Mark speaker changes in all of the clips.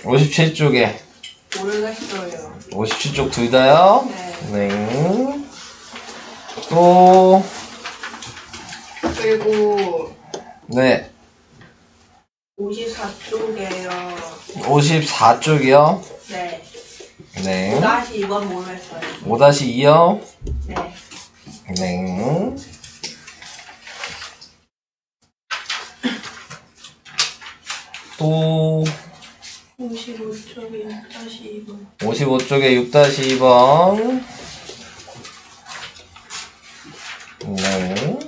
Speaker 1: 57쪽에.
Speaker 2: 모르겠어요.
Speaker 1: 57쪽 둘 다요?
Speaker 2: 네.
Speaker 1: 네. 또,
Speaker 2: 그리고
Speaker 1: 네.
Speaker 2: 54쪽에요.
Speaker 1: 54쪽이요?
Speaker 2: 네.
Speaker 1: 네.
Speaker 2: 5-2번 모르겠어요.
Speaker 1: 5-2요?
Speaker 2: 네.
Speaker 1: 네. 또,
Speaker 2: 55쪽에 6-2번.
Speaker 1: 55쪽에 6-2번. 네.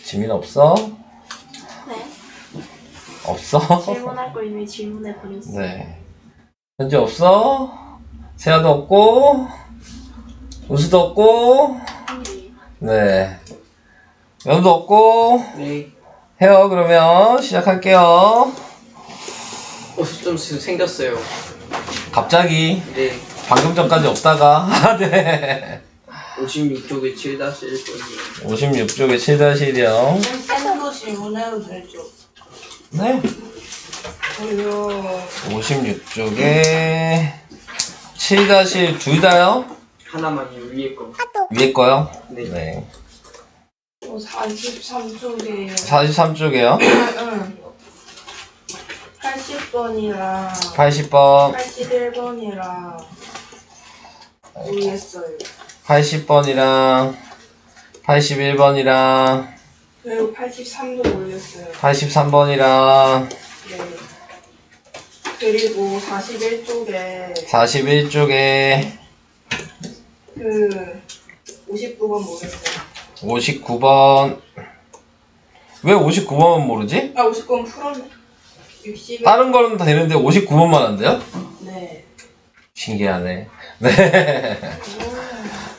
Speaker 1: 지민 없어?
Speaker 3: 네.
Speaker 1: 없어?
Speaker 3: 질문할 거 이미 질문해 버렸어.
Speaker 1: 네. 현재 없어? 세아도 없고, 우수도 없고, 네. 연도 없고,
Speaker 4: 네.
Speaker 1: 해요. 그러면 시작할게요.
Speaker 4: 좀 생겼어요.
Speaker 1: 갑자기,
Speaker 4: 네.
Speaker 1: 방금 전까지 없다가, 네.
Speaker 4: 56쪽에 7-1번이요.
Speaker 1: 56쪽에 7-1이요.
Speaker 2: 쌤도 질문해도 되죠?
Speaker 1: 네.
Speaker 2: 그리고
Speaker 1: 56쪽에 7-1 둘 다요?
Speaker 4: 하나만요, 위에 거.
Speaker 1: 위에 거요?
Speaker 4: 네.
Speaker 1: 네.
Speaker 2: 43쪽에
Speaker 1: 43쪽에요?
Speaker 2: 80번이랑
Speaker 1: 80번,
Speaker 2: 81번이랑 모르겠어요.
Speaker 1: 80번이랑 81번이랑
Speaker 2: 그리고 83도 모르겠어요.
Speaker 1: 83번이랑
Speaker 2: 네. 그리고 41쪽에
Speaker 1: 41쪽에
Speaker 2: 그 59번 모르겠어요.
Speaker 1: 59번. 왜 59번만 모르지?
Speaker 2: 아 59번 풀었네. 60에
Speaker 1: 다른 거는 다 되는데 59번만 안 돼요?
Speaker 2: 네.
Speaker 1: 신기하네. 네.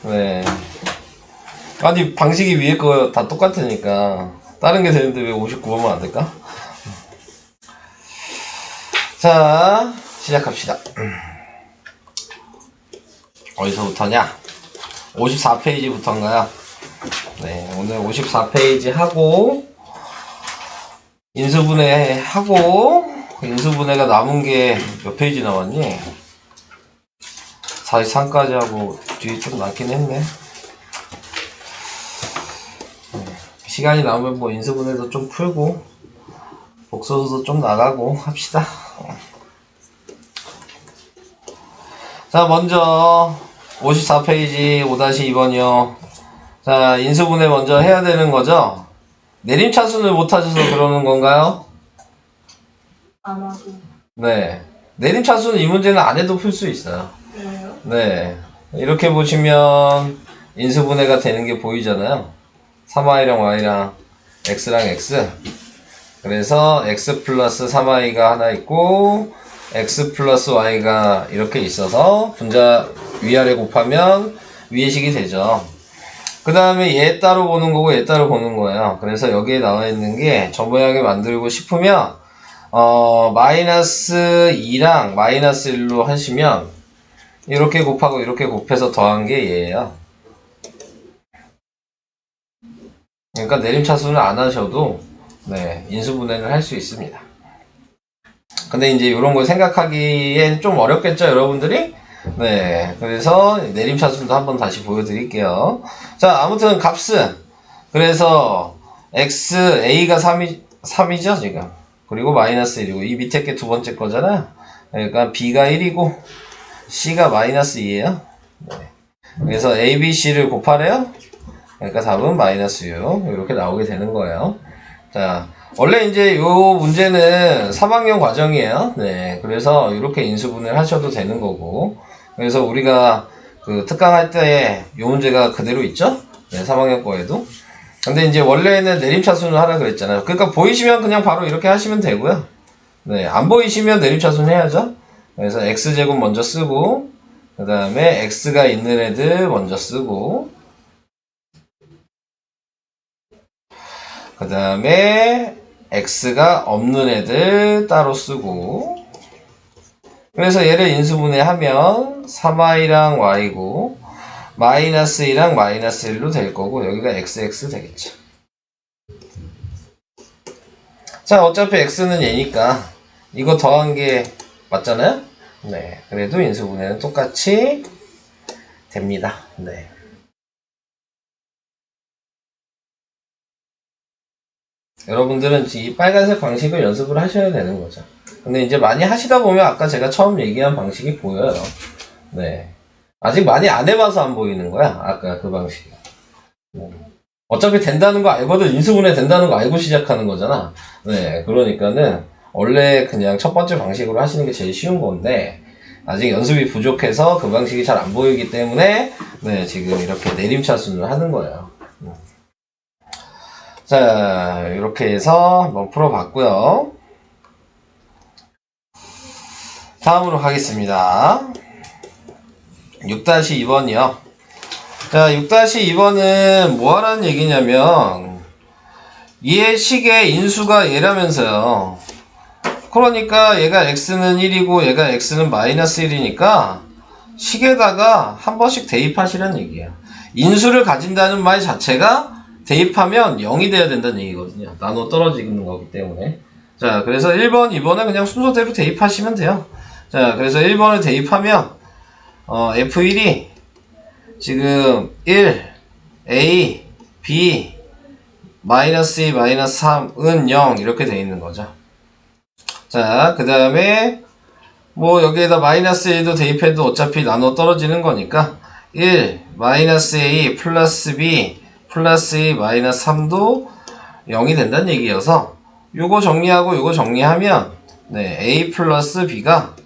Speaker 1: 네. 아니, 방식이 위에 거 다 똑같으니까. 다른 게 되는데 왜 59번만 안 될까? 자, 시작합시다. 어디서부터냐? 54페이지부터인가요? 네, 오늘 54페이지 하고, 인수분해 하고, 인수분해가 남은 게 몇 페이지 남았니? 43까지 하고, 뒤에 좀 남긴 했네. 시간이 남으면 뭐 인수분해도 좀 풀고, 복소수도 좀 나가고 합시다. 자, 먼저 54페이지 5-2번이요. 자, 인수분해 먼저 해야 되는 거죠? 내림차순을 못 하셔서 그러는 건가요?
Speaker 2: 아마도.
Speaker 1: 네. 내림차순은 이 문제는 안 해도 풀 수 있어요.
Speaker 2: 그래요?
Speaker 1: 네. 이렇게 보시면 인수분해가 되는 게 보이잖아요. 3i랑 y랑 x랑 x. 그래서 x 플러스 3i가 하나 있고 x 플러스 y가 이렇게 있어서 분자 위아래 곱하면 위의식이 되죠. 그 다음에 얘 따로 보는 거고 얘 따로 보는 거예요. 그래서 여기에 나와 있는 게 저 모양을 만들고 싶으면 마이너스 2랑 마이너스 1로 하시면 이렇게 곱하고 이렇게 곱해서 더한 게 얘예요. 그러니까 내림차순을 안 하셔도 네, 인수분해를 할 수 있습니다. 근데 이제 이런 걸 생각하기엔 좀 어렵겠죠, 여러분들이? 네, 그래서 내림차순도 한번 다시 보여드릴게요. 자, 아무튼 값은 그래서 x, a가 3이죠, 지금. 그리고 마이너스 1이고 이 밑에 게 두 번째 거잖아요. 그러니까 b가 1이고 c가 마이너스 2예요. 네. 그래서 a, b, c를 곱하래요. 그러니까 답은 마이너스 6 이렇게 나오게 되는 거예요. 자, 원래 이제 요 문제는 3학년 과정이에요. 네, 그래서 이렇게 인수분해를 하셔도 되는 거고. 그래서 우리가 그 특강할 때 요 문제가 그대로 있죠? 네, 3학년 거에도. 근데 이제 원래는 내림차순을 하라 그랬잖아요. 그러니까 보이시면 그냥 바로 이렇게 하시면 되고요. 네, 안 보이시면 내림차순 해야죠. 그래서 x제곱 먼저 쓰고, 그 다음에 x가 있는 애들 먼저 쓰고, 그 다음에 x가 없는 애들 따로 쓰고, 그래서 얘를 인수분해하면 3i랑 y고 마이너스 2랑 마이너스 1로 될 거고 여기가 XX 되겠죠. 자, 어차피 X는 얘니까 이거 더한 게 맞잖아요? 네. 그래도 인수분해는 똑같이 됩니다. 네. 여러분들은 이 빨간색 방식을 연습을 하셔야 되는 거죠. 근데 이제 많이 하시다 보면 아까 제가 처음 얘기한 방식이 보여요. 네. 아직 많이 안 해봐서 안 보이는 거야. 아까 그 방식이. 어차피 된다는 거 알거든. 인수분해 된다는 거 알고 시작하는 거잖아. 네. 그러니까는 원래 그냥 첫 번째 방식으로 하시는 게 제일 쉬운 건데 아직 연습이 부족해서 그 방식이 잘 안 보이기 때문에 네, 지금 이렇게 내림차순을 하는 거예요. 자, 이렇게 해서 한번 풀어봤고요. 다음으로 가겠습니다. 6-2번이요. 자, 6-2번은 뭐 하라는 얘기냐면 얘 식의 인수가 얘라면서요. 그러니까 얘가 x는 1이고 얘가 x는 마이너스 1이니까 식에다가 한 번씩 대입하시라는 얘기예요. 인수를 가진다는 말 자체가 대입하면 0이 돼야 된다는 얘기거든요. 나눠 떨어지는 거기 때문에. 자, 그래서 1번, 2번은 그냥 순서대로 대입하시면 돼요. 자, 그래서 1번을 대입하면 F1이 지금 1, A, B, 마이너스 2, 마이너스 3은 0 이렇게 돼 있는 거죠. 자, 그 다음에 뭐 여기에다 마이너스 1도 대입해도 어차피 나눠 떨어지는 거니까 1, 마이너스 A, 플러스 B, 플러스 2, 마이너스 3도 0이 된다는 얘기여서 요거 정리하고 요거 정리하면 네, A 플러스 B가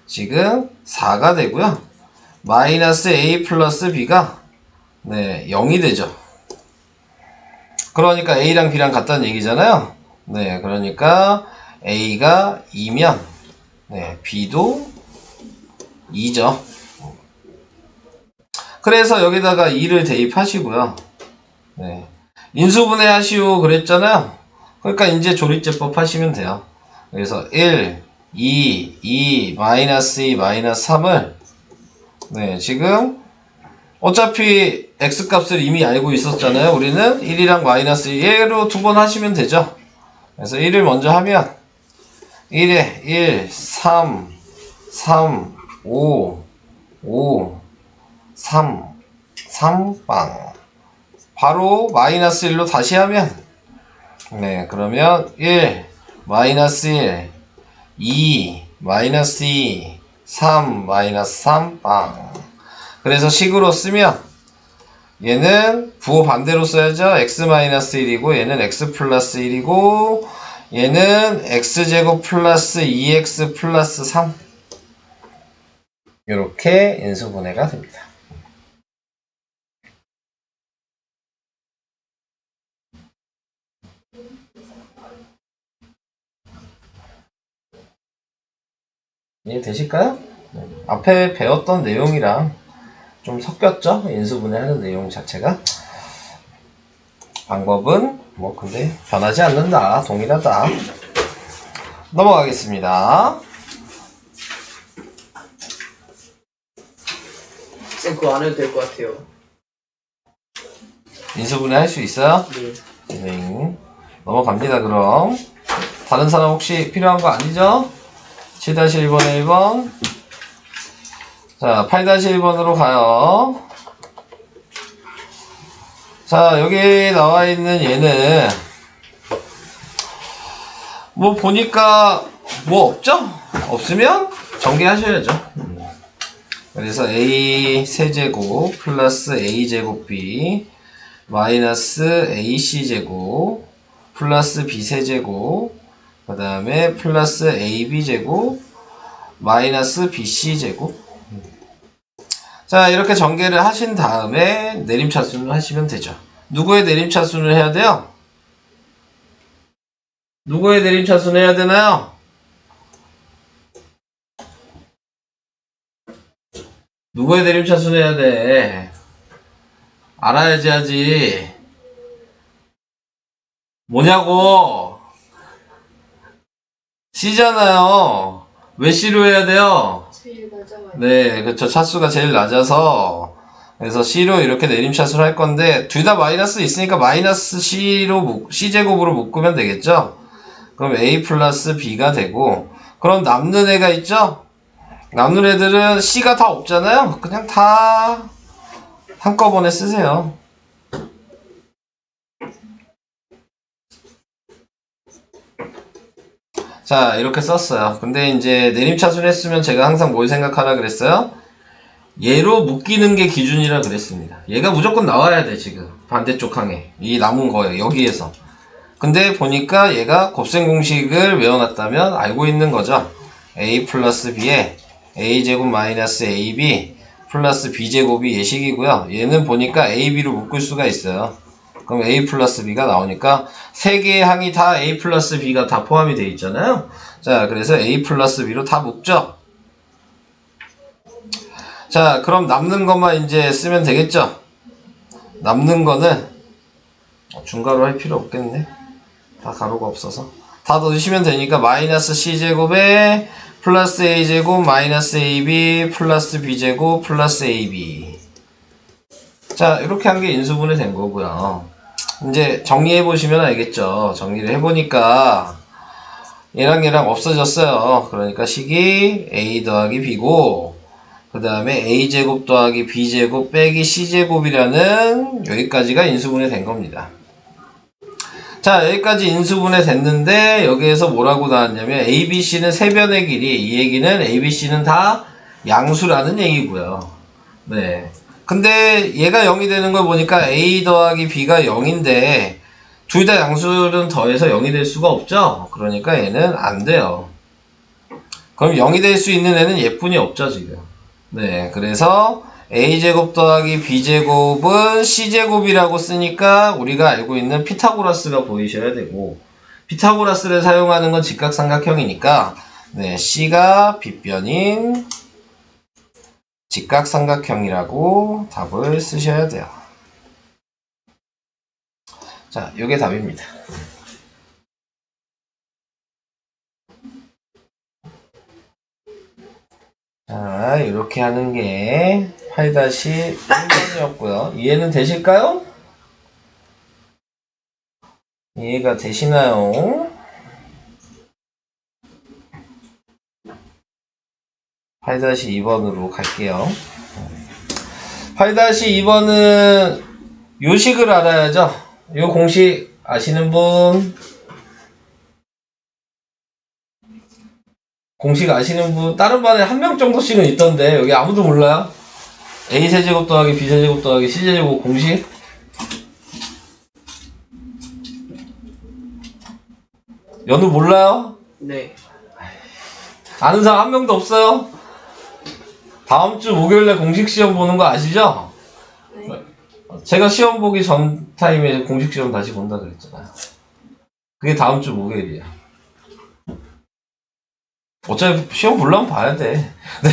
Speaker 1: 지금 4가 되고요. 마이너스 A 플러스 B가 네, 0이 되죠. 그러니까 A랑 B랑 같다는 얘기잖아요. 네, 그러니까 A가 2면 네, B도 2죠. 그래서 여기다가 2를 대입하시고요. 네. 인수분해 하시오 그랬잖아요. 그러니까 이제 조리제법 하시면 돼요. 그래서 1, 2, 마이너스 2, 마이너스 3을 네, 지금 어차피 x값을 이미 알고 있었잖아요. 우리는 1이랑 마이너스 1로 두 번 하시면 되죠. 그래서 1을 먼저 하면 1에 1, 3, 3, 5, 5, 3, 3빵. 바로 마이너스 1로 다시 하면 네, 그러면 1, 마이너스 1, 2, 마이너스 2, 3, 마이너스 3빵. 그래서 식으로 쓰면 얘는 부호 반대로 써야죠. x 마이너스 1이고 얘는 x 플러스 1이고 얘는 x제곱 플러스 2x 플러스 3 이렇게 인수분해가 됩니다. 이해되실까요? 네. 앞에 배웠던 내용이랑 좀 섞였죠? 인수분해 하는 내용 자체가. 방법은 뭐 근데 변하지 않는다. 동일하다. 넘어가겠습니다.
Speaker 4: 쌤 그거 안 해도 될 것 같아요.
Speaker 1: 인수분해 할 수 있어요?
Speaker 4: 네.
Speaker 1: 네. 넘어갑니다. 그럼 다른 사람 혹시 필요한 거 아니죠? 7-1번에 1번. 자, 8-1번으로 가요. 자, 여기 나와 있는 얘는 뭐 보니까 뭐 없죠? 없으면 전개하셔야죠. 그래서 A 세제곱 플러스 A 제곱 B 마이너스 AC 제곱 플러스 B 세제곱 그 다음에 플러스 AB 제곱 마이너스 BC 제곱. 자, 이렇게 전개를 하신 다음에 내림차순을 하시면 되죠. 누구의 내림차순을 해야 돼요? 누구의 내림차순을 해야 되나요? 누구의 내림차순을 해야 돼? 알아야지 하지. 뭐냐고? C잖아요. 왜 C로 해야 돼요?
Speaker 2: 제일 낮아가지고.
Speaker 1: 네, 그렇죠. 차수가 제일 낮아서 그래서 C로 이렇게 내림차수를 할 건데 둘 다 마이너스 있으니까 마이너스 C제곱으로 묶으면 되겠죠? 그럼 A 플러스 B가 되고 그럼 남는 애가 있죠? 남는 애들은 C가 다 없잖아요? 그냥 다 한꺼번에 쓰세요. 자, 이렇게 썼어요. 근데 이제 내림차순 했으면 제가 항상 뭘 생각하라 그랬어요? 얘로 묶이는 게 기준이라 그랬습니다. 얘가 무조건 나와야 돼, 지금. 반대쪽 항에. 이 남은 거예요, 여기에서. 근데 보니까 얘가 곱셈 공식을 외워놨다면 알고 있는 거죠. A 플러스 B에 A제곱 마이너스 AB 플러스 B제곱이 예식이고요. 얘는 보니까 AB로 묶을 수가 있어요. 그럼 A 플러스 B가 나오니까 세 개의 항이 다 A 플러스 B가 다 포함이 되어 있잖아요. 자, 그래서 A 플러스 B로 다 묶죠. 자, 그럼 남는 것만 이제 쓰면 되겠죠. 남는 거는 중괄호 할 필요 없겠네. 다 가로가 없어서 다 넣으시면 되니까 마이너스 C제곱에 플러스 A제곱 마이너스 AB 플러스 B제곱 플러스 AB. 자, 이렇게 한 게 인수분해 된 거고요. 이제 정리해 보시면 알겠죠. 정리를 해보니까 얘랑 얘랑 없어졌어요. 그러니까 식이 A 더하기 B고 그 다음에 A제곱 더하기 B제곱 빼기 C제곱이라는 여기까지가 인수분해 된 겁니다. 자, 여기까지 인수분해 됐는데 여기에서 뭐라고 나왔냐면 ABC는 세 변의 길이, 이 얘기는 ABC는 다 양수라는 얘기고요. 네. 근데 얘가 0이 되는 걸 보니까 A 더하기 B가 0인데 둘 다 양수는 더해서 0이 될 수가 없죠. 그러니까 얘는 안 돼요. 그럼 0이 될 수 있는 애는 얘뿐이 없죠, 지금. 네. 그래서 A제곱 더하기 B제곱은 C제곱이라고 쓰니까 우리가 알고 있는 피타고라스가 보이셔야 되고 피타고라스를 사용하는 건 직각삼각형이니까 네, C가 빗변인 직각삼각형이라고 답을 쓰셔야 돼요. 자, 요게 답입니다. 자, 이렇게 하는 게 8-1번이었고요. 이해는 되실까요? 이해가 되시나요? 8-2번으로 갈게요. 8-2번은 요식을 알아야죠. 요 공식 아시는 분? 공식 아시는 분? 다른 반에 한 명 정도씩은 있던데 여기 아무도 몰라요? A세제곱 더하기 B세제곱 더하기 C제곱 공식? 연우 몰라요?
Speaker 4: 네.
Speaker 1: 아는 사람 한 명도 없어요? 다음 주 목요일에 공식 시험 보는 거 아시죠?
Speaker 2: 네.
Speaker 1: 제가 시험 보기 전 타임에 공식 시험 다시 본다 그랬잖아요. 그게 다음 주 목요일이야. 어차피 시험 보려면 봐야 돼. 네,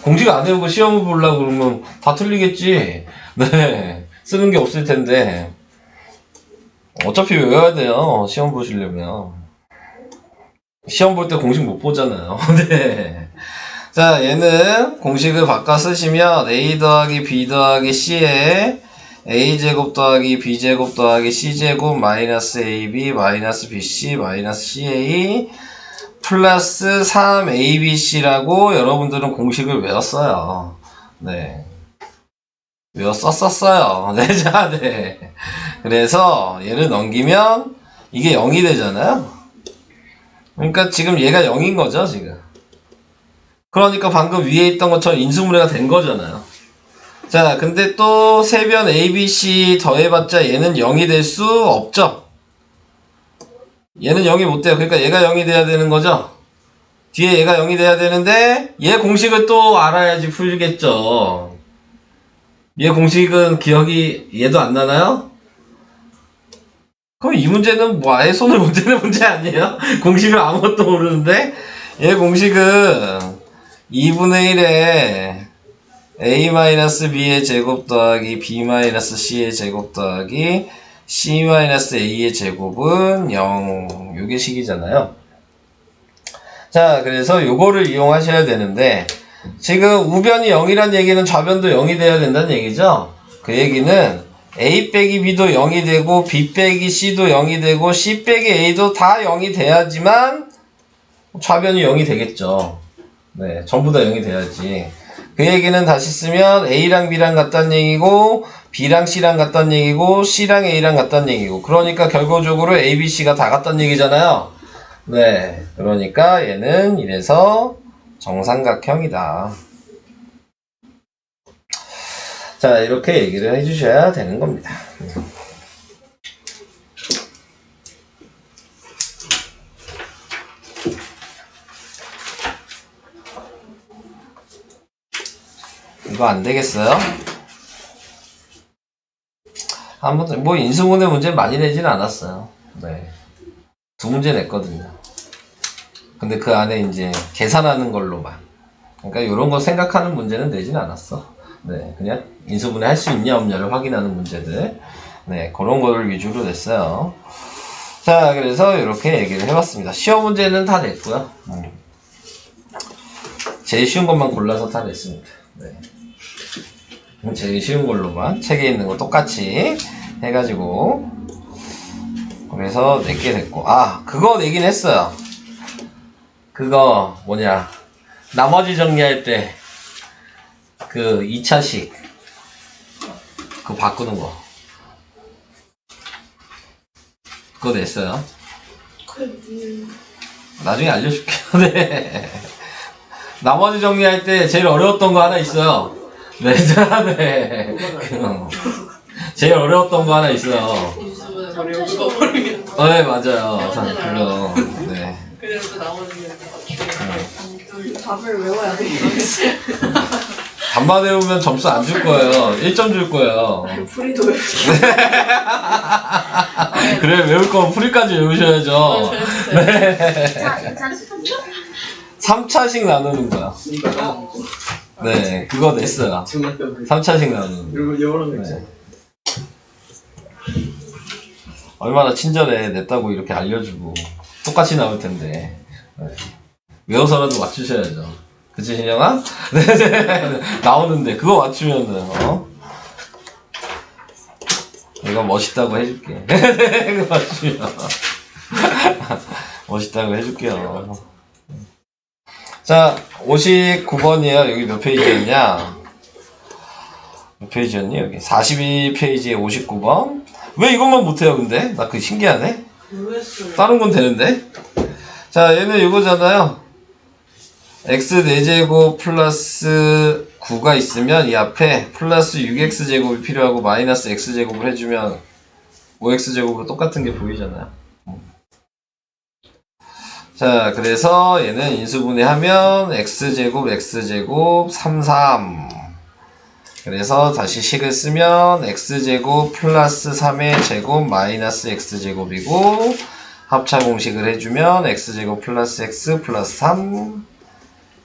Speaker 1: 공식 안 해보고 시험을 보려고 그러면 다 틀리겠지. 네, 쓰는 게 없을 텐데. 어차피 외워야 돼요. 시험 보시려면. 시험 볼 때 공식 못 보잖아요. 네. 자, 얘는 공식을 바꿔 쓰시면 A 더하기 B 더하기 C에 A제곱 더하기 B제곱 더하기 C제곱 마이너스 AB 마이너스 BC 마이너스 CA 플러스 3ABC라고 여러분들은 공식을 외웠어요. 네. 외웠었어요. 네, 자, 네. 그래서 얘를 넘기면 이게 0이 되잖아요. 그러니까 지금 얘가 0인 거죠, 지금. 그러니까 방금 위에 있던 것처럼 인수분해가 된 거잖아요. 자, 근데 또 세변 ABC 더해봤자 얘는 0이 될 수 없죠. 얘는 0이 못 돼요. 그러니까 얘가 0이 돼야 되는 거죠. 뒤에 얘가 0이 돼야 되는데 얘 공식을 또 알아야지 풀겠죠. 얘 공식은 기억이 얘도 안 나나요? 그럼 이 문제는 뭐 아예 손을 못 대는 문제 아니에요? 공식을 아무것도 모르는데 얘 공식은 2분의 1에 a-b의 제곱 더하기 b-c의 제곱 더하기 c-a의 제곱은 0 요게 식이잖아요. 자, 그래서 요거를 이용하셔야 되는데 지금 우변이 0이란 얘기는 좌변도 0이 돼야 된다는 얘기죠? 그 얘기는 A 빼기 B도 0이 되고 B 빼기 C도 0이 되고 C 빼기 A도 다 0이 돼야지만 좌변이 0이 되겠죠. 네, 전부 다 0이 돼야지. 그 얘기는 다시 쓰면 A랑 B랑 같다는 얘기고 B랑 C랑 같다는 얘기고 C랑 A랑 같다는 얘기고 그러니까 결과적으로 A, B, C가 다 같다는 얘기잖아요. 네, 그러니까 얘는 이래서 정삼각형이다. 자, 이렇게 얘기를 해주셔야 되는 겁니다. 이거 안 되겠어요? 아무튼 뭐 인수분해 문제 많이 내지는 않았어요. 네, 2문제 냈거든요. 근데 그 안에 이제 계산하는 걸로만. 그러니까 이런 거 생각하는 문제는 내지는 않았어. 네, 그냥 인수분해 할 수 있냐 없냐를 확인하는 문제들. 네, 그런 거를 위주로 냈어요. 자, 그래서 이렇게 얘기를 해봤습니다. 시험 문제는 다 냈고요. 제일 쉬운 것만 골라서 다 냈습니다. 네. 제일 쉬운 걸로만 책에 있는 거 똑같이 해가지고 그래서 냈게 됐고 그거 내긴 했어요. 그거 뭐냐 나머지 정리할 때 그 2차식 그거 바꾸는 거 그거 냈어요. 나중에 알려줄게요. 네. 나머지 정리할 때 제일 어려웠던 거 하나 있어요. 네, 네. 제일 어려웠던 거 하나 있어요. 네, 맞아요. 그거. 네.
Speaker 2: 그대로 또 나오는 답을 외워야 돼.
Speaker 1: 답만 외우면 점수 안 줄 거예요. 1점 줄 거예요.
Speaker 2: 풀이도 외워.
Speaker 1: 그래, 외울 거면 풀이까지 외우셔야죠. 네. 3차식 나누는 거야. 네, 그거 냈어요. 3차식 나누는 거.
Speaker 4: 요런 거 있죠.
Speaker 1: 네. 얼마나 친절해. 냈다고 이렇게 알려주고. 똑같이 나올 텐데. 네. 외워서라도 맞추셔야죠. 그치, 신영아? 네, 나오는데, 그거 맞추면은, 이거 멋있다고 해줄게. 그거 맞추면. 멋있다고 해줄게요. 자, 59번이에요. 여기 몇 페이지였냐? 몇 페이지였니? 여기 42페이지에 59번. 왜 이것만 못해요, 근데? 나 그거 신기하네?
Speaker 2: 모르겠어요.
Speaker 1: 다른 건 되는데? 자, 얘는 이거잖아요. x 4제곱 플러스 9가 있으면 이 앞에 플러스 6x제곱이 필요하고 마이너스 x제곱을 해주면 5x제곱으로 똑같은 게 보이잖아요. 자, 그래서 얘는 인수분해하면 x제곱 33. 그래서 다시 식을 쓰면 x제곱 플러스 3의 제곱 마이너스 x제곱이고 합차 공식을 해주면 x제곱 플러스 x 플러스 3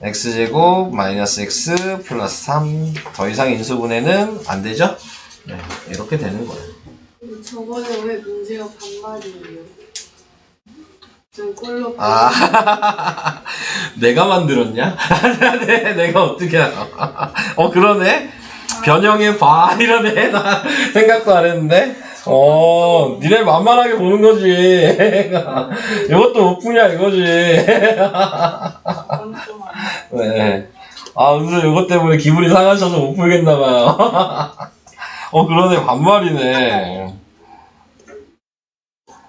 Speaker 1: x제곱 마이너스 x 플러스 3. 더 이상 인수분해는 안 되죠? 네, 이렇게 되는 거예요.
Speaker 2: 저번에 왜 문제가 반말이에요? 좀 꼴로
Speaker 1: 내가 만들었냐? 네, 내가 어떻게 알아? 그러네? 변형의 바, 이러네? 나 생각도 안 했는데? 니네 만만하게 보는 거지. 이것도 못 푸냐, 이거지. 네. 무슨 이것 때문에 기분이 상하셔서 못 풀겠나봐요. 그러네, 반말이네.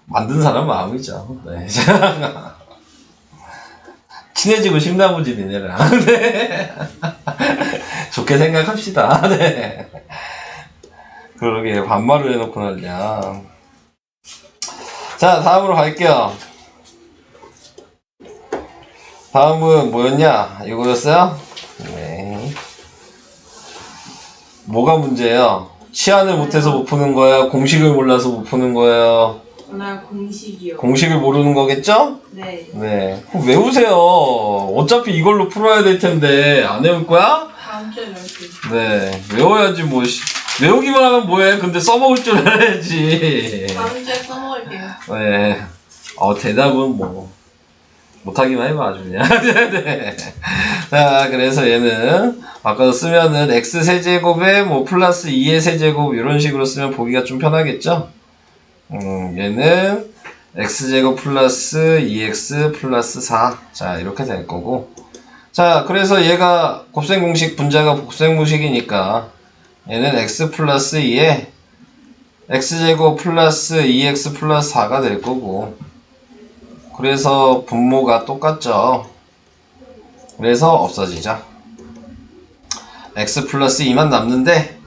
Speaker 1: 만든 사람 마음이죠. 네. 친해지고 싶나 보지, 니네랑. 네. 좋게 생각합시다. 네. 그러게, 반말을 해놓고 난리야. 자, 다음으로 갈게요. 다음은 뭐였냐? 이거였어요? 네. 뭐가 문제예요? 치안을 못해서 못 푸는 거예요? 공식을 몰라서 못 푸는 거예요?
Speaker 2: 나 공식이요.
Speaker 1: 공식을 모르는 거겠죠?
Speaker 2: 네.
Speaker 1: 네. 그럼 외우세요. 어차피 이걸로 풀어야 될 텐데, 안 외울 거야?
Speaker 2: 다음 주에 뵐게요.
Speaker 1: 네. 외워야지, 뭐. 외우기만 하면 뭐해? 근데 써먹을 줄 알아야지.
Speaker 2: 다음 주에 써먹을게요.
Speaker 1: 네. 대답은 뭐. 못하기만 해봐 아주 그냥. 네. 자, 그래서 얘는 바꿔서 쓰면은 x 세제곱에 뭐 플러스 2의 세제곱 이런 식으로 쓰면 보기가 좀 편하겠죠? 얘는 x제곱 플러스 2x 플러스 4. 자, 이렇게 될 거고. 자, 그래서 얘가 곱셈공식, 분자가 곱셈공식이니까 얘는 x 플러스 2에 x제곱 플러스 2x 플러스 4가 될 거고. 그래서 분모가 똑같죠. 그래서 없어지죠. x 플러스 2만 남는데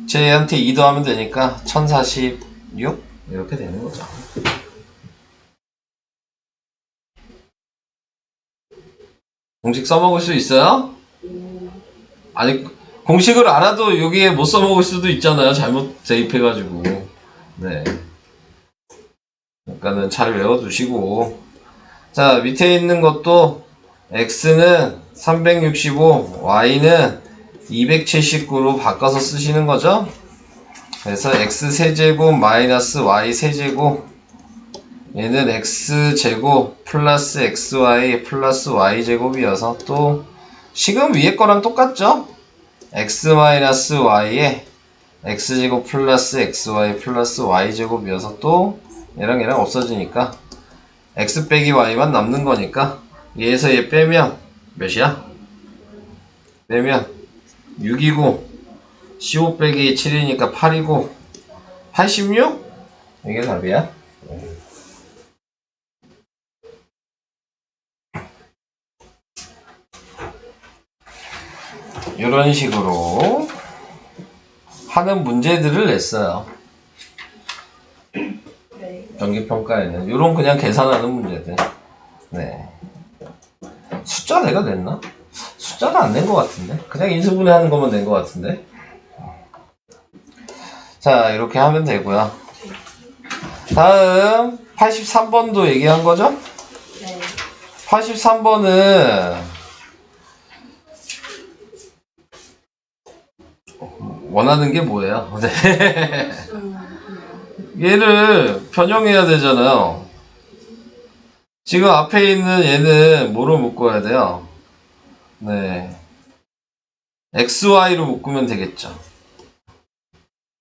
Speaker 1: 쟤한테 2 더하면 되니까 1046 이렇게 되는 거죠. 공식 써먹을 수 있어요? 아니, 공식을 알아도 여기에 못 써먹을 수도 있잖아요. 잘못 대입해가지고. 네. 그러니까는 잘 외워두시고. 자, 밑에 있는 것도 x는 365, y는 279로 바꿔서 쓰시는 거죠. 그래서 x 세제곱 마이너스 y 세제곱, 얘는 x제곱 플러스 xy 플러스 y제곱이어서 또 식은 위에 거랑 똑같죠? x 마이너스 y에 x제곱 플러스 xy 플러스 y제곱이어서 또 얘랑 얘랑 없어지니까 x 빼기 y만 남는 거니까 얘에서 얘 빼면 몇이야? 빼면 6이고 15 빼기 7이니까 8이고 86? 이게 답이야? 이런 식으로 하는 문제들을 냈어요.
Speaker 2: 네.
Speaker 1: 정기평가에는 이런 그냥 계산하는 문제들. 네. 숫자 내가 냈나? 숫자는 안 낸 것 같은데. 그냥 인수분해하는 것만 낸 것 같은데. 자, 이렇게 하면 되고요. 다음 83번도 얘기한 거죠?
Speaker 2: 네.
Speaker 1: 83번은 원하는 게 뭐예요? 네. 얘를 변형해야 되잖아요. 지금 앞에 있는 얘는 뭐로 묶어야 돼요? 네. xy로 묶으면 되겠죠.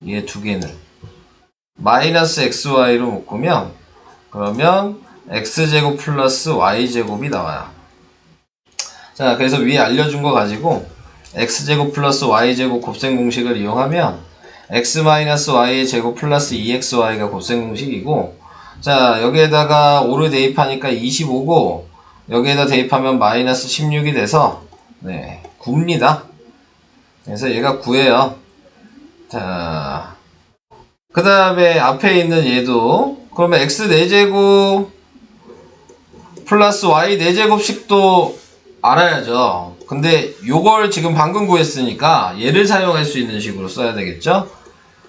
Speaker 1: 얘 두 개는. 마이너스 xy로 묶으면, 그러면 x제곱 플러스 y제곱이 나와요. 자, 그래서 위에 알려준 거 가지고 x제곱 플러스 y제곱 곱셈 공식을 이용하면 x 마이너스 y의 제곱 플러스 2xy가 곱셈 공식이고, 자, 여기에다가 5를 대입하니까 25고, 여기에다 대입하면 마이너스 16이 돼서, 네, 9입니다. 그래서 얘가 9예요. 자, 그 다음에 앞에 있는 얘도, 그러면 x 4제곱 플러스 y 4제곱씩도 알아야죠. 근데 요걸 지금 방금 구했으니까 얘를 사용할 수 있는 식으로 써야 되겠죠?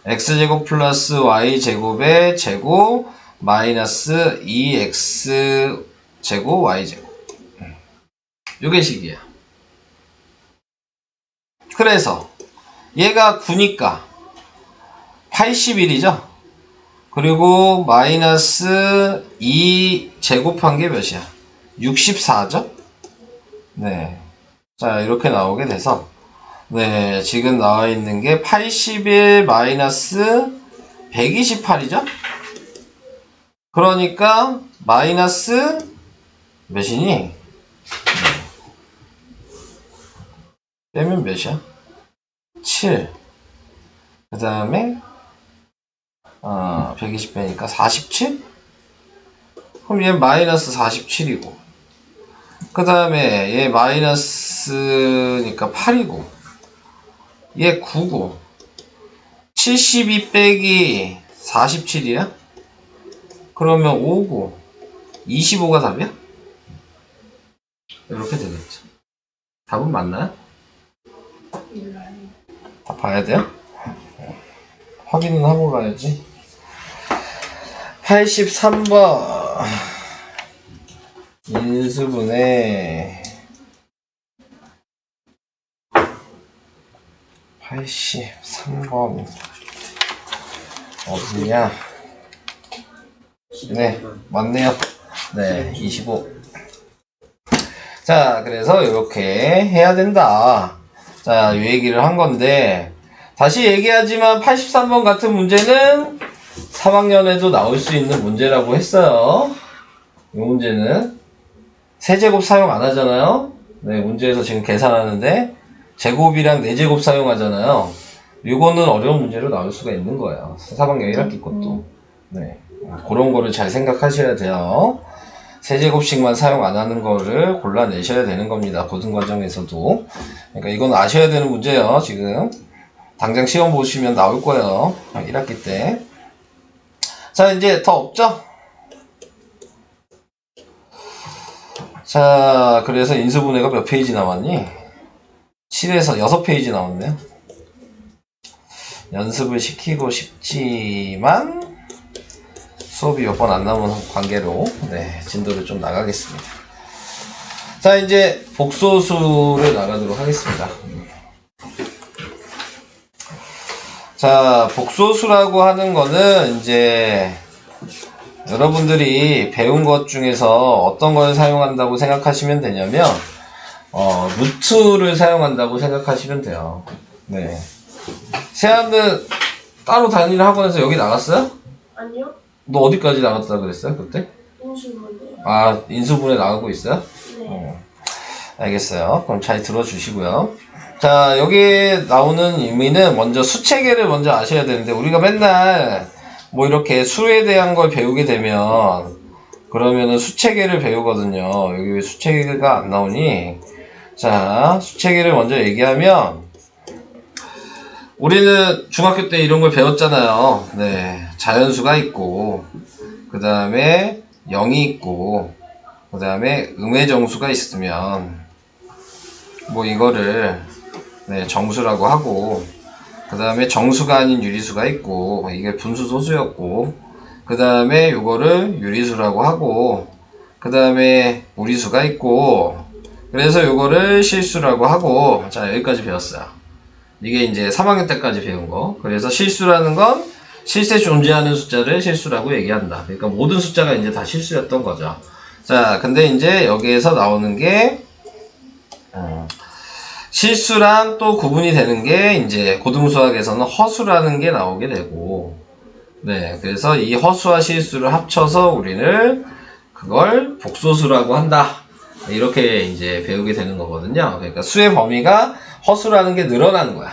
Speaker 1: x제곱 플러스 y제곱의 제곱 마이너스 2x제곱 y제곱. 요게 식이에요. 그래서 얘가 9니까 81이죠? 그리고 마이너스 2 제곱한 게 몇이야? 64죠? 네. 자, 이렇게 나오게 돼서, 네, 지금 나와 있는 게 81 마이너스 128이죠? 그러니까, 마이너스 몇이니? 네. 빼면 몇이야? 7. 그 다음에, 120 빼니까 47? 그럼 얘 마이너스 47이고, 그 다음에 얘 마이너스니까 8이고, 얘 9고, 72 빼기 47이야? 그러면 5고, 25가 답이야? 이렇게 되겠죠. 답은 맞나요? 다 봐야 돼요? 확인은 하고 가야지. 83번. 인수분해 83번 어디냐? 네, 맞네요. 네, 25. 자, 그래서 이렇게 해야 된다. 자, 이 얘기를 한 건데, 다시 얘기하지만 83번 같은 문제는 3학년에도 나올 수 있는 문제라고 했어요. 이 문제는 세제곱 사용 안 하잖아요. 네, 문제에서 지금 계산하는데 제곱이랑 4제곱 사용하잖아요. 이거는 어려운 문제로 나올 수가 있는 거예요. 3학년 1학기 것도. 네, 그런 거를 잘 생각하셔야 돼요. 세제곱씩만 사용 안 하는 거를 골라내셔야 되는 겁니다. 고등 과정에서도. 그러니까 이건 아셔야 되는 문제예요. 지금 당장 시험 보시면 나올 거예요. 1학기 때. 자, 이제 더 없죠? 자, 그래서 인수분해가 몇 페이지 남았니? 7에서 6페이지 남았네요. 연습을 시키고 싶지만 수업이 몇 번 안 남은 관계로 네, 진도를 좀 나가겠습니다. 자, 이제 복소수를 나가도록 하겠습니다. 자, 복소수라고 하는 거는 이제 여러분들이 배운 것 중에서 어떤 걸 사용한다고 생각하시면 되냐면 루트를 사용한다고 생각하시면 돼요. 네. 세아는 따로 다니는 학원에서 여기 나갔어요?
Speaker 3: 아니요.
Speaker 1: 너 어디까지 나갔다 그랬어요 그때?
Speaker 3: 인수분해.
Speaker 1: 아, 인수분해 나가고 있어요?
Speaker 3: 네.
Speaker 1: 알겠어요. 그럼 잘 들어주시고요. 자, 여기 나오는 의미는 먼저 수체계를 먼저 아셔야 되는데, 우리가 맨날 뭐 이렇게 수에 대한 걸 배우게 되면 그러면은 수체계를 배우거든요. 여기 왜 수체계가 안 나오니? 자, 수체계를 먼저 얘기하면 우리는 중학교 때 이런 걸 배웠잖아요. 네, 자연수가 있고 그 다음에 0이 있고 그 다음에 음의 정수가 있으면 뭐 이거를 네, 정수라고 하고 그 다음에 정수가 아닌 유리수가 있고 이게 분수 소수였고 그 다음에 요거를 유리수라고 하고 그 다음에 무리수가 있고 그래서 요거를 실수라고 하고 자 여기까지 배웠어요. 이게 이제 3학년 때까지 배운 거. 그래서 실수라는 건 실제 존재하는 숫자를 실수라고 얘기한다. 그러니까 모든 숫자가 이제 다 실수였던 거죠. 자, 근데 이제 여기에서 나오는 게 실수랑 또 구분이 되는 게 이제 고등수학에서는 허수라는 게 나오게 되고, 네, 그래서 이 허수와 실수를 합쳐서 우리는 그걸 복소수라고 한다. 이렇게 이제 배우게 되는 거거든요. 그러니까 수의 범위가 허수라는 게 늘어나는 거야.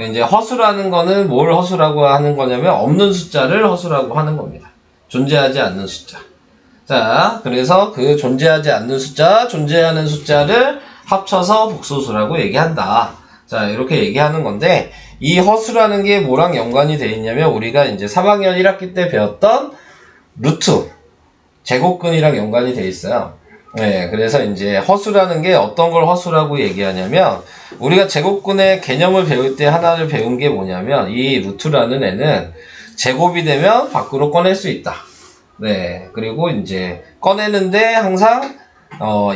Speaker 1: 이제 허수라는 거는 뭘 허수라고 하는 거냐면 없는 숫자를 허수라고 하는 겁니다. 존재하지 않는 숫자. 자, 그래서 그 존재하지 않는 숫자, 존재하는 숫자를 합쳐서 복소수라고 얘기한다. 자, 이렇게 얘기하는 건데, 이 허수라는 게 뭐랑 연관이 되어 있냐면, 우리가 이제 3학년 1학기 때 배웠던 루트, 제곱근이랑 연관이 되어 있어요. 네, 그래서 이제 허수라는 게 어떤 걸 허수라고 얘기하냐면, 우리가 제곱근의 개념을 배울 때 하나를 배운 게 뭐냐면, 이 루트라는 애는 제곱이 되면 밖으로 꺼낼 수 있다. 네, 그리고 이제 꺼내는데 항상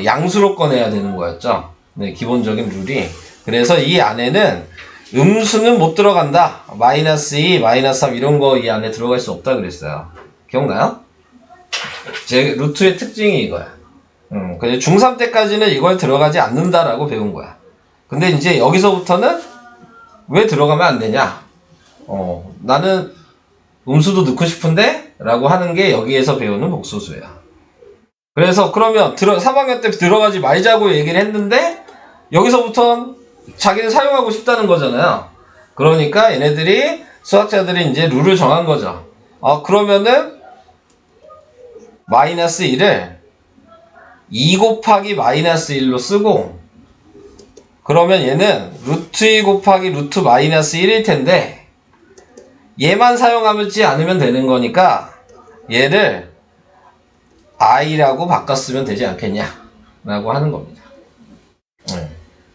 Speaker 1: 양수로 꺼내야 되는 거였죠. 네, 기본적인 룰이. 그래서 이 안에는 음수는 못 들어간다. 마이너스 2, 마이너스 3 이런 거 이 안에 들어갈 수 없다 그랬어요. 기억나요? 제 루트의 특징이 이거야. 근데 중3 때까지는 이걸 들어가지 않는다라고 배운 거야. 근데 이제 여기서부터는 왜 들어가면 안 되냐? 나는 음수도 넣고 싶은데? 라고 하는 게 여기에서 배우는 복소수야. 그래서 그러면 3학년 때 들어가지 말자고 얘기를 했는데 여기서부터 자기는 사용하고 싶다는 거잖아요. 그러니까 얘네들이 수학자들이 이제 룰을 정한 거죠. 그러면은 마이너스 1을 2 곱하기 마이너스 1로 쓰고 그러면 얘는 루트 2 곱하기 루트 마이너스 1일 텐데 얘만 사용하지 않으면 되는 거니까 얘를 i라고 바꿨으면 되지 않겠냐 라고 하는 겁니다.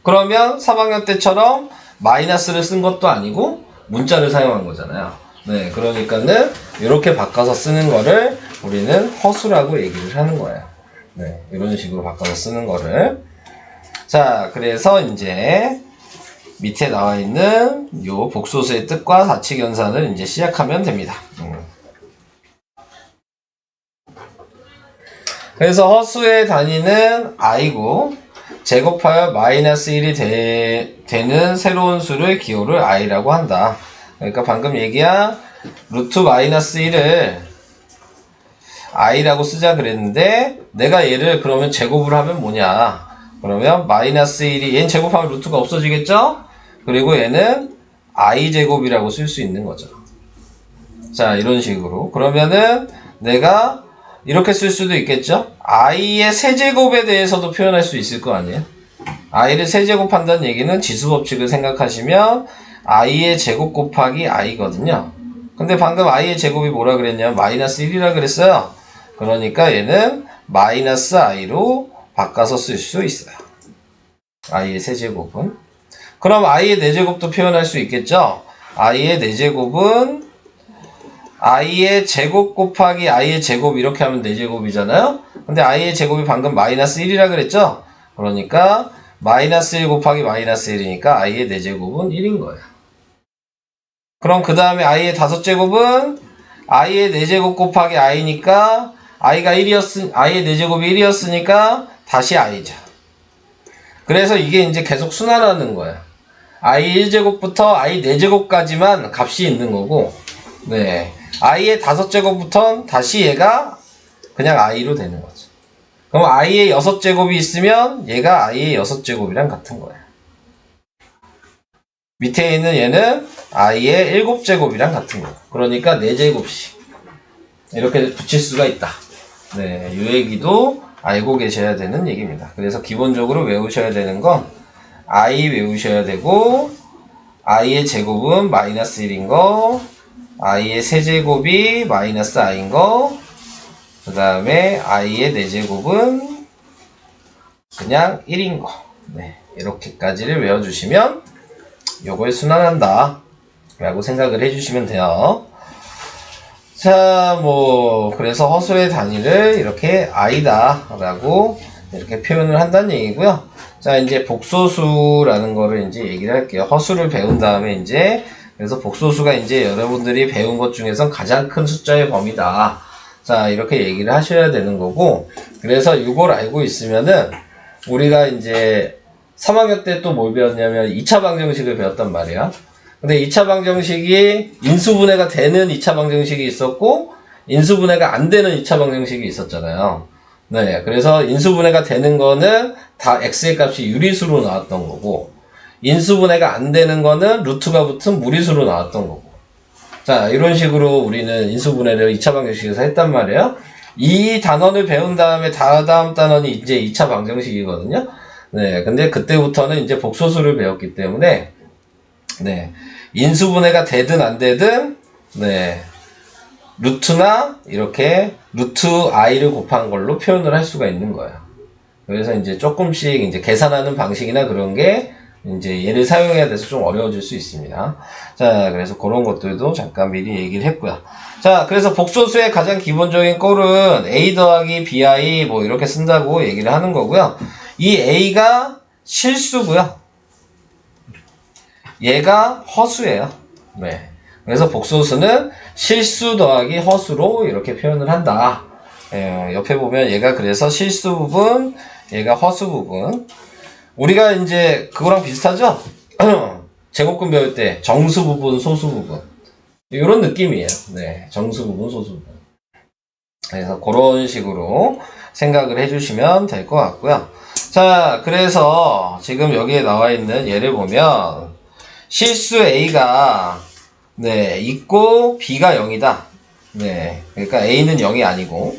Speaker 1: 그러면 3학년 때처럼 마이너스를 쓴 것도 아니고 문자를 사용한 거잖아요. 네, 그러니까는 이렇게 바꿔서 쓰는 거를 우리는 허수라고 얘기를 하는 거예요. 네, 이런 식으로 바꿔서 쓰는 거를. 자, 그래서 이제 밑에 나와 있는 요 복소수의 뜻과 사칙연산을 이제 시작하면 됩니다. 그래서 허수의 단위는 i고 제곱하여 마이너스 1이 되는 새로운 수를 기호를 i라고 한다. 그러니까 방금 얘기한 루트 마이너스 1을 i라고 쓰자 그랬는데 내가 얘를 그러면 제곱을 하면 뭐냐? 그러면 마이너스 1이 얘는 제곱하면 루트가 없어지겠죠? 그리고 얘는 i제곱이라고 쓸 수 있는 거죠. 자, 이런 식으로. 그러면은 내가 이렇게 쓸 수도 있겠죠? i의 세제곱에 대해서도 표현할 수 있을 거 아니에요? i를 세제곱한다는 얘기는 지수법칙을 생각하시면 i의 제곱 곱하기 i거든요. 근데 방금 i의 제곱이 뭐라 그랬냐면 마이너스 1이라 그랬어요. 그러니까 얘는 마이너스 i로 바꿔서 쓸 수 있어요. i의 세제곱은. 그럼 i의 4제곱도 표현할 수 있겠죠? i의 4제곱은 i의 제곱 곱하기 i의 제곱 이렇게 하면 4제곱이잖아요? 근데 i의 제곱이 방금 마이너스 1이라 그랬죠? 그러니까 마이너스 1 곱하기 마이너스 1이니까 i의 4제곱은 1인 거예요. 그럼 그 다음에 i의 5제곱은 i의 4제곱 곱하기 i니까 i가 1이었으, i의 4제곱이 1이었으니까 다시 i죠. 그래서 이게 이제 계속 순환하는 거예요. i 1제곱부터 i 4제곱까지만 값이 있는 거고, 네. i의 5제곱부터는 다시 얘가 그냥 i로 되는 거죠. 그럼 i의 6제곱이 있으면 얘가 i의 6제곱이랑 같은 거예요. 밑에 있는 얘는 i의 7제곱이랑 같은 거예요. 그러니까 4제곱씩 이렇게 붙일 수가 있다. 네, 이 얘기도 알고 계셔야 되는 얘기입니다. 그래서 기본적으로 외우셔야 되는 건 i 외우셔야 되고 i의 제곱은 마이너스 1인 거, i의 세제곱이 마이너스 i인 거, 그 다음에 i의 4제곱은 그냥 1인 거. 네, 이렇게까지를 외워주시면 요걸 순환한다 라고 생각을 해주시면 돼요. 자, 그래서 허수의 단위를 이렇게 i다 라고 이렇게 표현을 한다는 얘기고요. 자, 이제 복소수라는 거를 이제 얘기를 할게요. 허수를 배운 다음에 이제, 그래서 복소수가 이제 여러분들이 배운 것 중에서 가장 큰 숫자의 범위다. 자, 이렇게 얘기를 하셔야 되는 거고, 그래서 이걸 알고 있으면은, 우리가 이제 3학년 때 또 뭘 배웠냐면 2차 방정식을 배웠단 말이야. 근데 2차 방정식이 인수분해가 되는 2차 방정식이 있었고, 인수분해가 안 되는 2차 방정식이 있었잖아요. 네, 그래서 인수분해가 되는 거는 다 x의 값이 유리수로 나왔던 거고, 인수분해가 안 되는 거는 루트가 붙은 무리수로 나왔던 거고. 자, 이런 식으로 우리는 인수분해를 2차 방정식에서 했단 말이에요. 이 단원을 배운 다음에 다음 단원이 이제 2차 방정식이거든요. 네, 근데 그때부터는 이제 복소수를 배웠기 때문에, 네, 인수분해가 되든 안 되든, 네, 루트나 이렇게 루트 i를 곱한 걸로 표현을 할 수가 있는 거예요. 그래서 이제 조금씩 이제 계산하는 방식이나 그런 게 이제 얘를 사용해야 돼서 좀 어려워질 수 있습니다. 자, 그래서 그런 것들도 잠깐 미리 얘기를 했고요. 자, 그래서 복소수의 가장 기본적인 꼴은 a 더하기 bi 뭐 이렇게 쓴다고 얘기를 하는 거고요. 이 a가 실수고요. 얘가 허수예요. 네. 그래서 복소수는 실수 더하기 허수로 이렇게 표현을 한다. 예, 옆에 보면 얘가 그래서 실수 부분, 얘가 허수 부분. 우리가 이제 그거랑 비슷하죠? 제곱근 배울 때 정수 부분, 소수 부분. 이런 느낌이에요. 네, 정수 부분, 소수 부분. 그래서 그런 식으로 생각을 해주시면 될 것 같고요. 자, 그래서 지금 여기에 나와 있는 예를 보면 실수 A가 네, 있고 B가 0이다. 네, 그러니까 A는 0이 아니고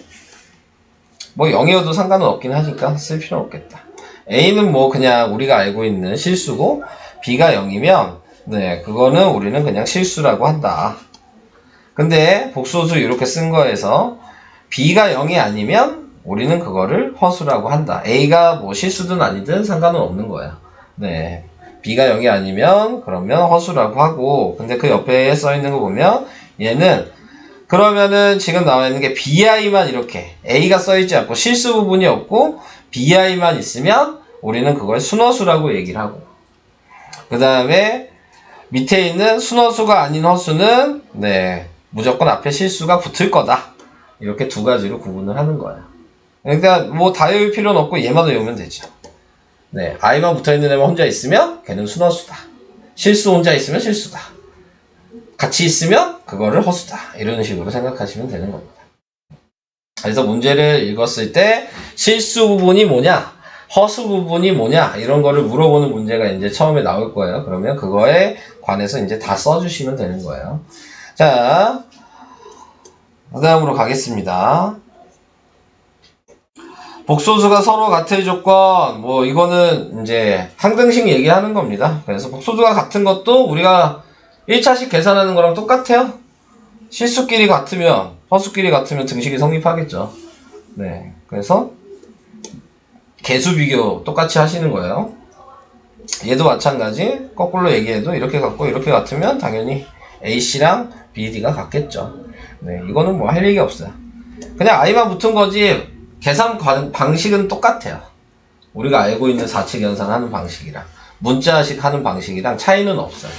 Speaker 1: 뭐 0이어도 상관은 없긴 하니까 쓸 필요는 없겠다. A는 뭐 그냥 우리가 알고 있는 실수고 B가 0이면 네, 그거는 우리는 그냥 실수라고 한다. 근데 복소수 이렇게 쓴 거에서 B가 0이 아니면 우리는 그거를 허수라고 한다. A가 뭐 실수든 아니든 상관은 없는 거야. 네. B가 0이 아니면 그러면 허수라고 하고, 근데 그 옆에 써 있는 거 보면 얘는 그러면은 지금 나와 있는 게 BI만 이렇게 A가 써 있지 않고 실수 부분이 없고 BI만 있으면 우리는 그걸 순허수라고 얘기를 하고, 그 다음에 밑에 있는 순허수가 아닌 허수는 네, 무조건 앞에 실수가 붙을 거다. 이렇게 두 가지로 구분을 하는 거예요. 그러니까 뭐 다 외울 필요는 없고 얘만 외우면 되죠. 네, i만 붙어있는 애만 혼자 있으면 걔는 순허수다. 실수 혼자 있으면 실수다. 같이 있으면 그거를 허수다. 이런 식으로 생각하시면 되는 겁니다. 그래서 문제를 읽었을 때 실수 부분이 뭐냐, 허수 부분이 뭐냐 이런 거를 물어보는 문제가 이제 처음에 나올 거예요. 그러면 그거에 관해서 이제 다 써주시면 되는 거예요. 자, 그 다음으로 가겠습니다. 복소수가 서로 같을 조건, 뭐 이거는 이제 항등식 얘기하는 겁니다. 그래서 복소수가 같은 것도 우리가 1차식 계산하는 거랑 똑같아요. 실수끼리 같으면, 허수끼리 같으면 등식이 성립하겠죠. 네, 그래서 개수 비교 똑같이 하시는 거예요. 얘도 마찬가지. 거꾸로 얘기해도 이렇게 같고 이렇게 같으면 당연히 AC랑 BD가 같겠죠. 네, 이거는 뭐 할 얘기 없어요. 그냥 i만 붙은 거지 계산 방식은 똑같아요. 우리가 알고 있는 4차 계산하는 방식이랑 문자식 하는 방식이랑 차이는 없어요.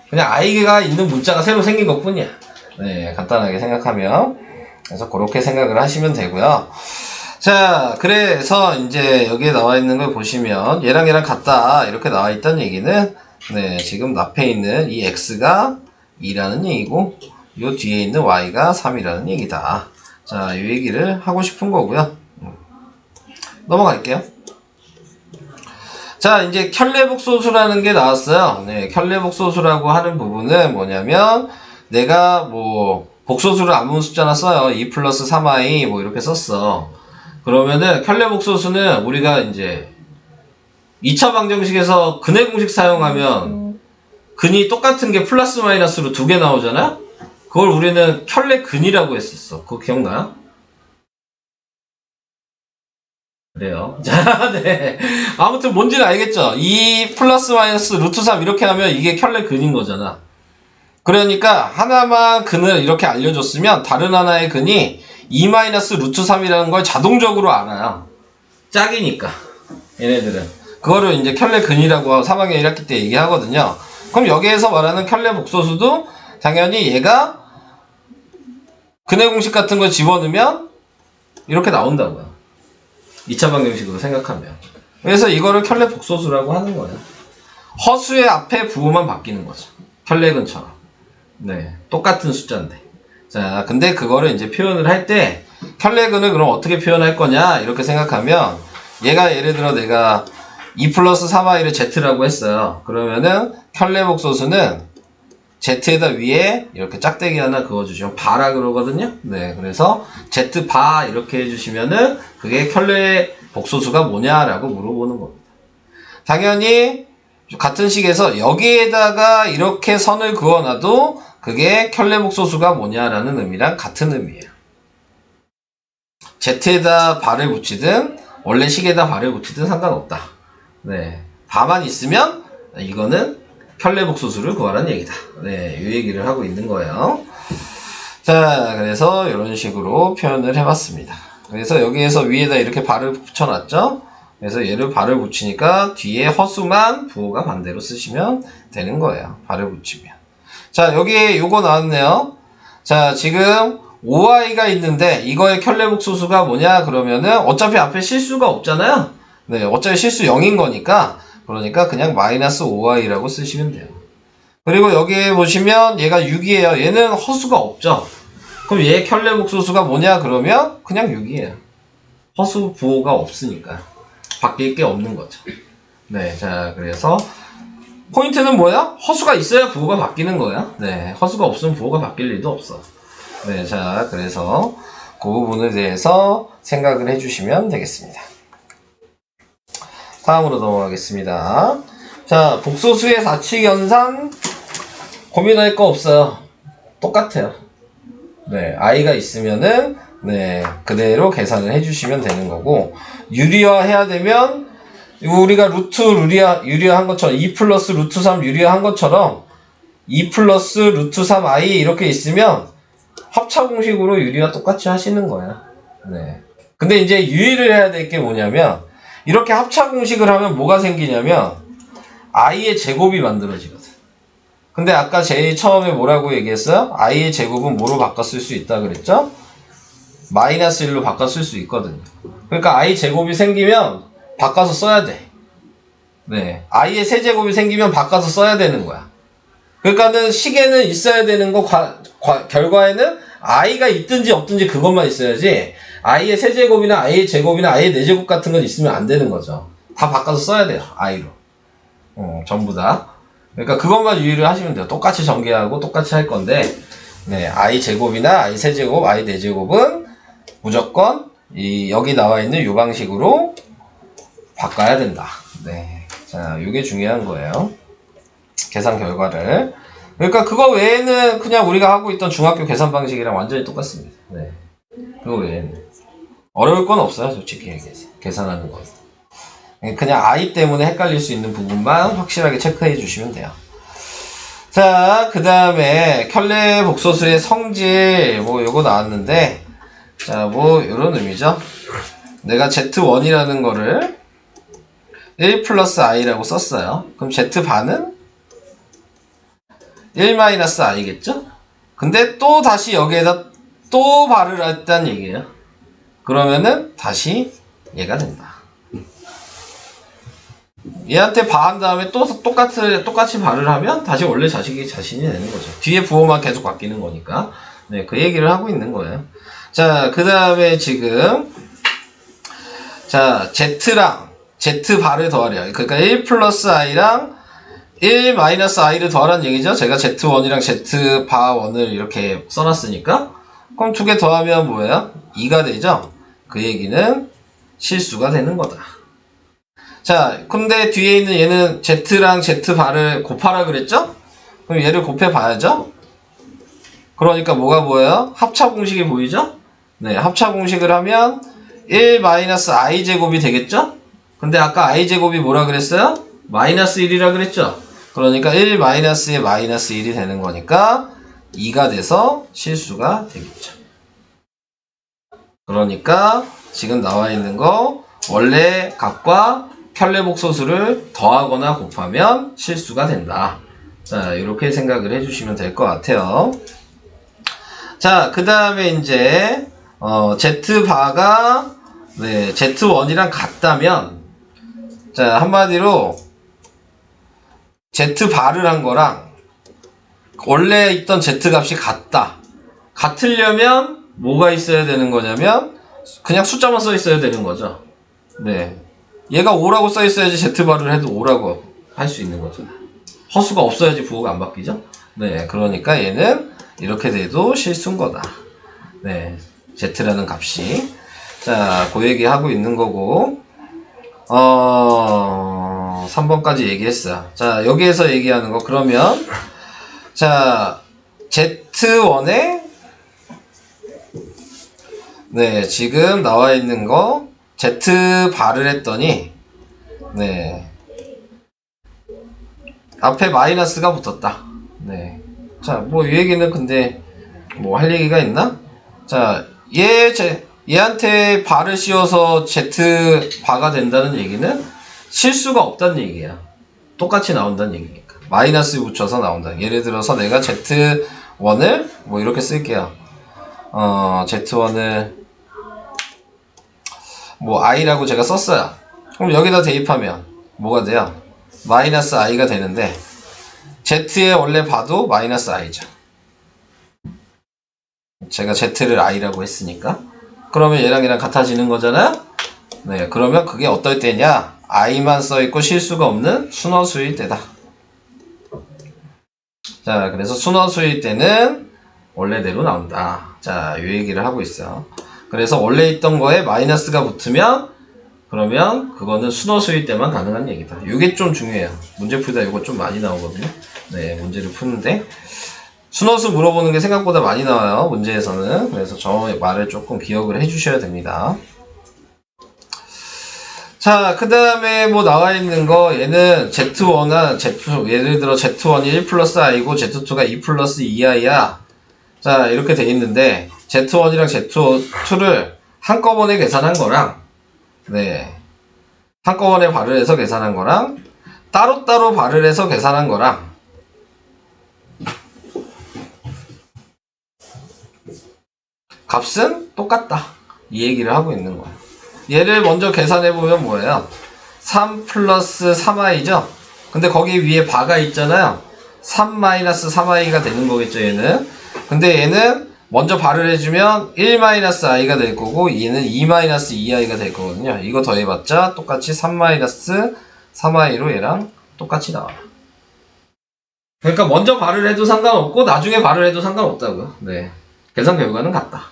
Speaker 1: 그냥 i가 있는 문자가 새로 생긴 것 뿐이야. 네, 간단하게 생각하면. 그래서 그렇게 생각을 하시면 되고요. 자, 그래서 이제 여기에 나와 있는 걸 보시면 얘랑 같다 이렇게 나와 있다는 얘기는, 네, 지금 앞에 있는 이 x가 2라는 얘기고 요 뒤에 있는 y가 3이라는 얘기다. 자, 이 얘기를 하고 싶은 거고요. 넘어갈게요. 자, 이제 켤레복소수라는 게 나왔어요. 네, 켤레복소수라고 하는 부분은 뭐냐면 내가 뭐 복소수를 아무 숫자나 써요. 2 플러스 3i 뭐 이렇게 썼어. 그러면은 켤레복소수는 우리가 이제 2차 방정식에서 근의 공식 사용하면 근이 똑같은 게 플러스 마이너스로 2개 나오잖아? 그걸 우리는 켤레근이라고 했었어. 그거 기억나요? 그래요. 자, 네. 아무튼 뭔지는 알겠죠? 2 플러스 마이너스 루트 3 이렇게 하면 이게 켤레근인 거잖아. 그러니까 하나만 근을 이렇게 알려줬으면 다른 하나의 근이 2 마이너스 루트 3이라는 걸 자동적으로 알아요. 짝이니까. 얘네들은. 그거를 이제 켤레근이라고 3학년 1학기 때 얘기하거든요. 그럼 여기에서 말하는 켤레복소수도 당연히 얘가 근의 공식 같은 걸 집어넣으면 이렇게 나온다고요. 2차 방정식으로 생각하면. 그래서 이거를 켤레복소수라고 하는 거예요. 허수의 앞에 부호만 바뀌는 거죠. 켤레근처럼. 네, 똑같은 숫자인데. 자, 근데 그거를 이제 표현을 할 때 켤레근을 그럼 어떻게 표현할 거냐 이렇게 생각하면 얘가 예를 들어 내가 2 플러스 3i를 z라고 했어요. 그러면은 켤레복소수는 z에다 위에 이렇게 짝대기 하나 그어주시면 바라 그러거든요. 네, 그래서 z바 이렇게 해주시면은 그게 켤레복소수가 뭐냐라고 물어보는 겁니다. 당연히 같은 식에서 여기에다가 이렇게 선을 그어놔도 그게 켤레복소수가 뭐냐라는 의미랑 같은 의미예요. z에다 바를 붙이든 원래 식에다 바를 붙이든 상관없다. 네, 바만 있으면 이거는 켤레복소수를 구하라는 얘기다. 네, 이 얘기를 하고 있는 거예요. 자, 그래서 이런 식으로 표현을 해봤습니다. 그래서 여기에서 위에다 이렇게 발을 붙여놨죠? 그래서 얘를 발을 붙이니까 뒤에 허수만 부호가 반대로 쓰시면 되는 거예요. 발을 붙이면. 자, 여기에 요거 나왔네요. 자, 지금 5i가 있는데 이거의 켤레복소수가 뭐냐 그러면은 어차피 앞에 실수가 없잖아요. 네, 어차피 실수 0인 거니까 그러니까 그냥 마이너스 5i라고 쓰시면 돼요. 그리고 여기에 보시면 얘가 6이에요. 얘는 허수가 없죠. 그럼 얘 켤레복소수가 뭐냐 그러면 그냥 6이에요. 허수 부호가 없으니까 바뀔 게 없는 거죠. 네, 자, 그래서 포인트는 뭐야? 허수가 있어야 부호가 바뀌는 거야. 네, 허수가 없으면 부호가 바뀔 일도 없어. 네, 자, 그래서 그 부분에 대해서 생각을 해주시면 되겠습니다. 다음으로 넘어가겠습니다. 자, 복소수의 4칙 연산 고민할 거 없어요. 똑같아요. 네, i가 있으면은 네, 그대로 계산을 해주시면 되는 거고, 유리화 해야 되면 우리가 루트 유리화 한 것처럼 2 플러스 루트 3 유리화 한 것처럼 2 플러스 루트 3i 이렇게 있으면 합차 공식으로 유리화 똑같이 하시는 거야. 네. 근데 이제 유의를 해야 될 게 뭐냐면 이렇게 합차 공식을 하면 뭐가 생기냐면 i의 제곱이 만들어지거든. 근데 아까 제일 처음에 뭐라고 얘기했어요? i의 제곱은 뭐로 바꿔 쓸 수 있다 그랬죠? 마이너스 1로 바꿔 쓸 수 있거든요. 그러니까 i 제곱이 생기면 바꿔서 써야 돼. 네, i의 세제곱이 생기면 바꿔서 써야 되는 거야. 그러니까는 식에는 있어야 되는 거 결과에는 i가 있든지 없든지 그것만 있어야지 i의 세제곱이나 i의 제곱이나 i의 네제곱 같은 건 있으면 안 되는 거죠. 다 바꿔서 써야 돼요. i로. 전부 다. 그러니까 그것만 유의를 하시면 돼요. 똑같이 전개하고 똑같이 할 건데 네, i 제곱이나 i 세제곱, i 네제곱은 무조건 여기 나와 있는 이 방식으로 바꿔야 된다. 네, 자, 이게 중요한 거예요. 계산 결과를. 그러니까 그거 외에는 그냥 우리가 하고 있던 중학교 계산 방식이랑 완전히 똑같습니다. 네, 그거 외에는 어려울 건 없어요, 솔직히 얘기해서. 계산하는 건. 그냥 i 때문에 헷갈릴 수 있는 부분만 확실하게 체크해 주시면 돼요. 자, 그 다음에 켤레 복소수의 성질 뭐 요거 나왔는데 자, 뭐 요런 의미죠. 내가 z1이라는 거를 1 플러스 i라고 썼어요. 그럼 z반은 1 마이너스 i겠죠? 근데 또 다시 여기에다 또 발을 했다는 얘기예요. 그러면은 다시 얘가 된다. 얘한테 바한 다음에 또 똑같이 발을 하면 다시 원래 자신이 되는 거죠. 뒤에 부호만 계속 바뀌는 거니까. 네, 그 얘기를 하고 있는 거예요. 자, 그 다음에 지금 자, z랑 z 바를 더하래요. 그러니까 1 플러스 i랑 1 마이너스 i를 더하라는 얘기죠. 제가 z1이랑 z 바 1을 이렇게 써놨으니까 그럼 두 개 더하면 뭐예요? 2가 되죠. 그 얘기는 실수가 되는 거다. 자, 근데 뒤에 있는 얘는 z랑 z 바를 곱하라 그랬죠? 그럼 얘를 곱해 봐야죠? 그러니까 뭐가 보여요? 합차 공식이 보이죠? 네, 합차 공식을 하면 1 마이너스 i 제곱이 되겠죠? 근데 아까 i 제곱이 뭐라 그랬어요? 마이너스 1이라 그랬죠? 그러니까 1 마이너스에 마이너스 1이 되는 거니까 2가 돼서 실수가 되겠죠. 그러니까 지금 나와 있는 거 원래 값과 켤레복소수를 더하거나 곱하면 실수가 된다. 자, 이렇게 생각을 해주시면 될 것 같아요. 자, 그 다음에 이제 z바가 네, z1이랑 같다면 자, 한마디로 z바를 한 거랑 원래 있던 z값이 같다. 같으려면 뭐가 있어야 되는 거냐면 그냥 숫자만 써 있어야 되는 거죠. 네, 얘가 5라고 써 있어야지 z바를 해도 5라고 할 수 있는 거죠. 허수가 없어야지 부호가 안 바뀌죠. 네, 그러니까 얘는 이렇게 돼도 실수인 거다. 네, z라는 값이. 자, 그 얘기 하고 있는 거고 3번까지 얘기했어요. 자, 여기에서 얘기하는 거 그러면 자, z1에 네, 지금 나와 있는 거 z바를 했더니 네, 앞에 마이너스가 붙었다. 네, 자, 뭐 이 얘기는 근데 뭐 할 얘기가 있나? 자, 얘한테 바를 씌워서 z바가 된다는 얘기는 실수가 없다는 얘기야. 똑같이 나온다는 얘기니까. 마이너스 붙여서 나온다. 예를 들어서 내가 z1을 뭐 이렇게 쓸게요. z1을 뭐 i라고 제가 썼어요. 그럼 여기다 대입하면 뭐가 돼요? 마이너스 i가 되는데 z에 원래 봐도 마이너스 i죠. 제가 z를 i라고 했으니까. 그러면 얘랑 같아지는 거잖아요? 네, 그러면 그게 어떨 때냐? i만 써있고 실수가 없는 순허수일 때다. 자, 그래서 순허수일 때는 원래대로 나온다. 자, 이 얘기를 하고 있어요. 그래서 원래 있던 거에 마이너스가 붙으면 그러면 그거는 순허수일 때만 가능한 얘기다. 이게 좀 중요해요. 문제 풀다 이거 좀 많이 나오거든요. 네, 문제를 푸는데 순허수 물어보는 게 생각보다 많이 나와요. 문제에서는. 그래서 저 말을 조금 기억을 해주셔야 됩니다. 자, 그 다음에 뭐 나와 있는 거 얘는 z1은 z2 예를 들어 z1이 1 플러스 i고 z2가 2 플러스 2i야. 자, 이렇게 돼 있는데 z1이랑 z2를 한꺼번에 계산한 거랑 네, 한꺼번에 발을 해서 계산한 거랑 따로따로 발을 해서 계산한 거랑 값은 똑같다. 이 얘기를 하고 있는 거예요. 얘를 먼저 계산해보면 뭐예요? 3 플러스 3i죠? 근데 거기 위에 바가 있잖아요. 3 마이너스 3i가 되는 거겠죠, 얘는. 근데 얘는 먼저 발을 해주면 1 마이너스 i가 될 거고, 얘는 2 마이너스 2i가 될 거거든요. 이거 더해봤자 똑같이 3 마이너스 3i로 얘랑 똑같이 나와요. 그러니까 먼저 발을 해도 상관없고, 나중에 발을 해도 상관없다고요. 네. 계산 결과는 같다.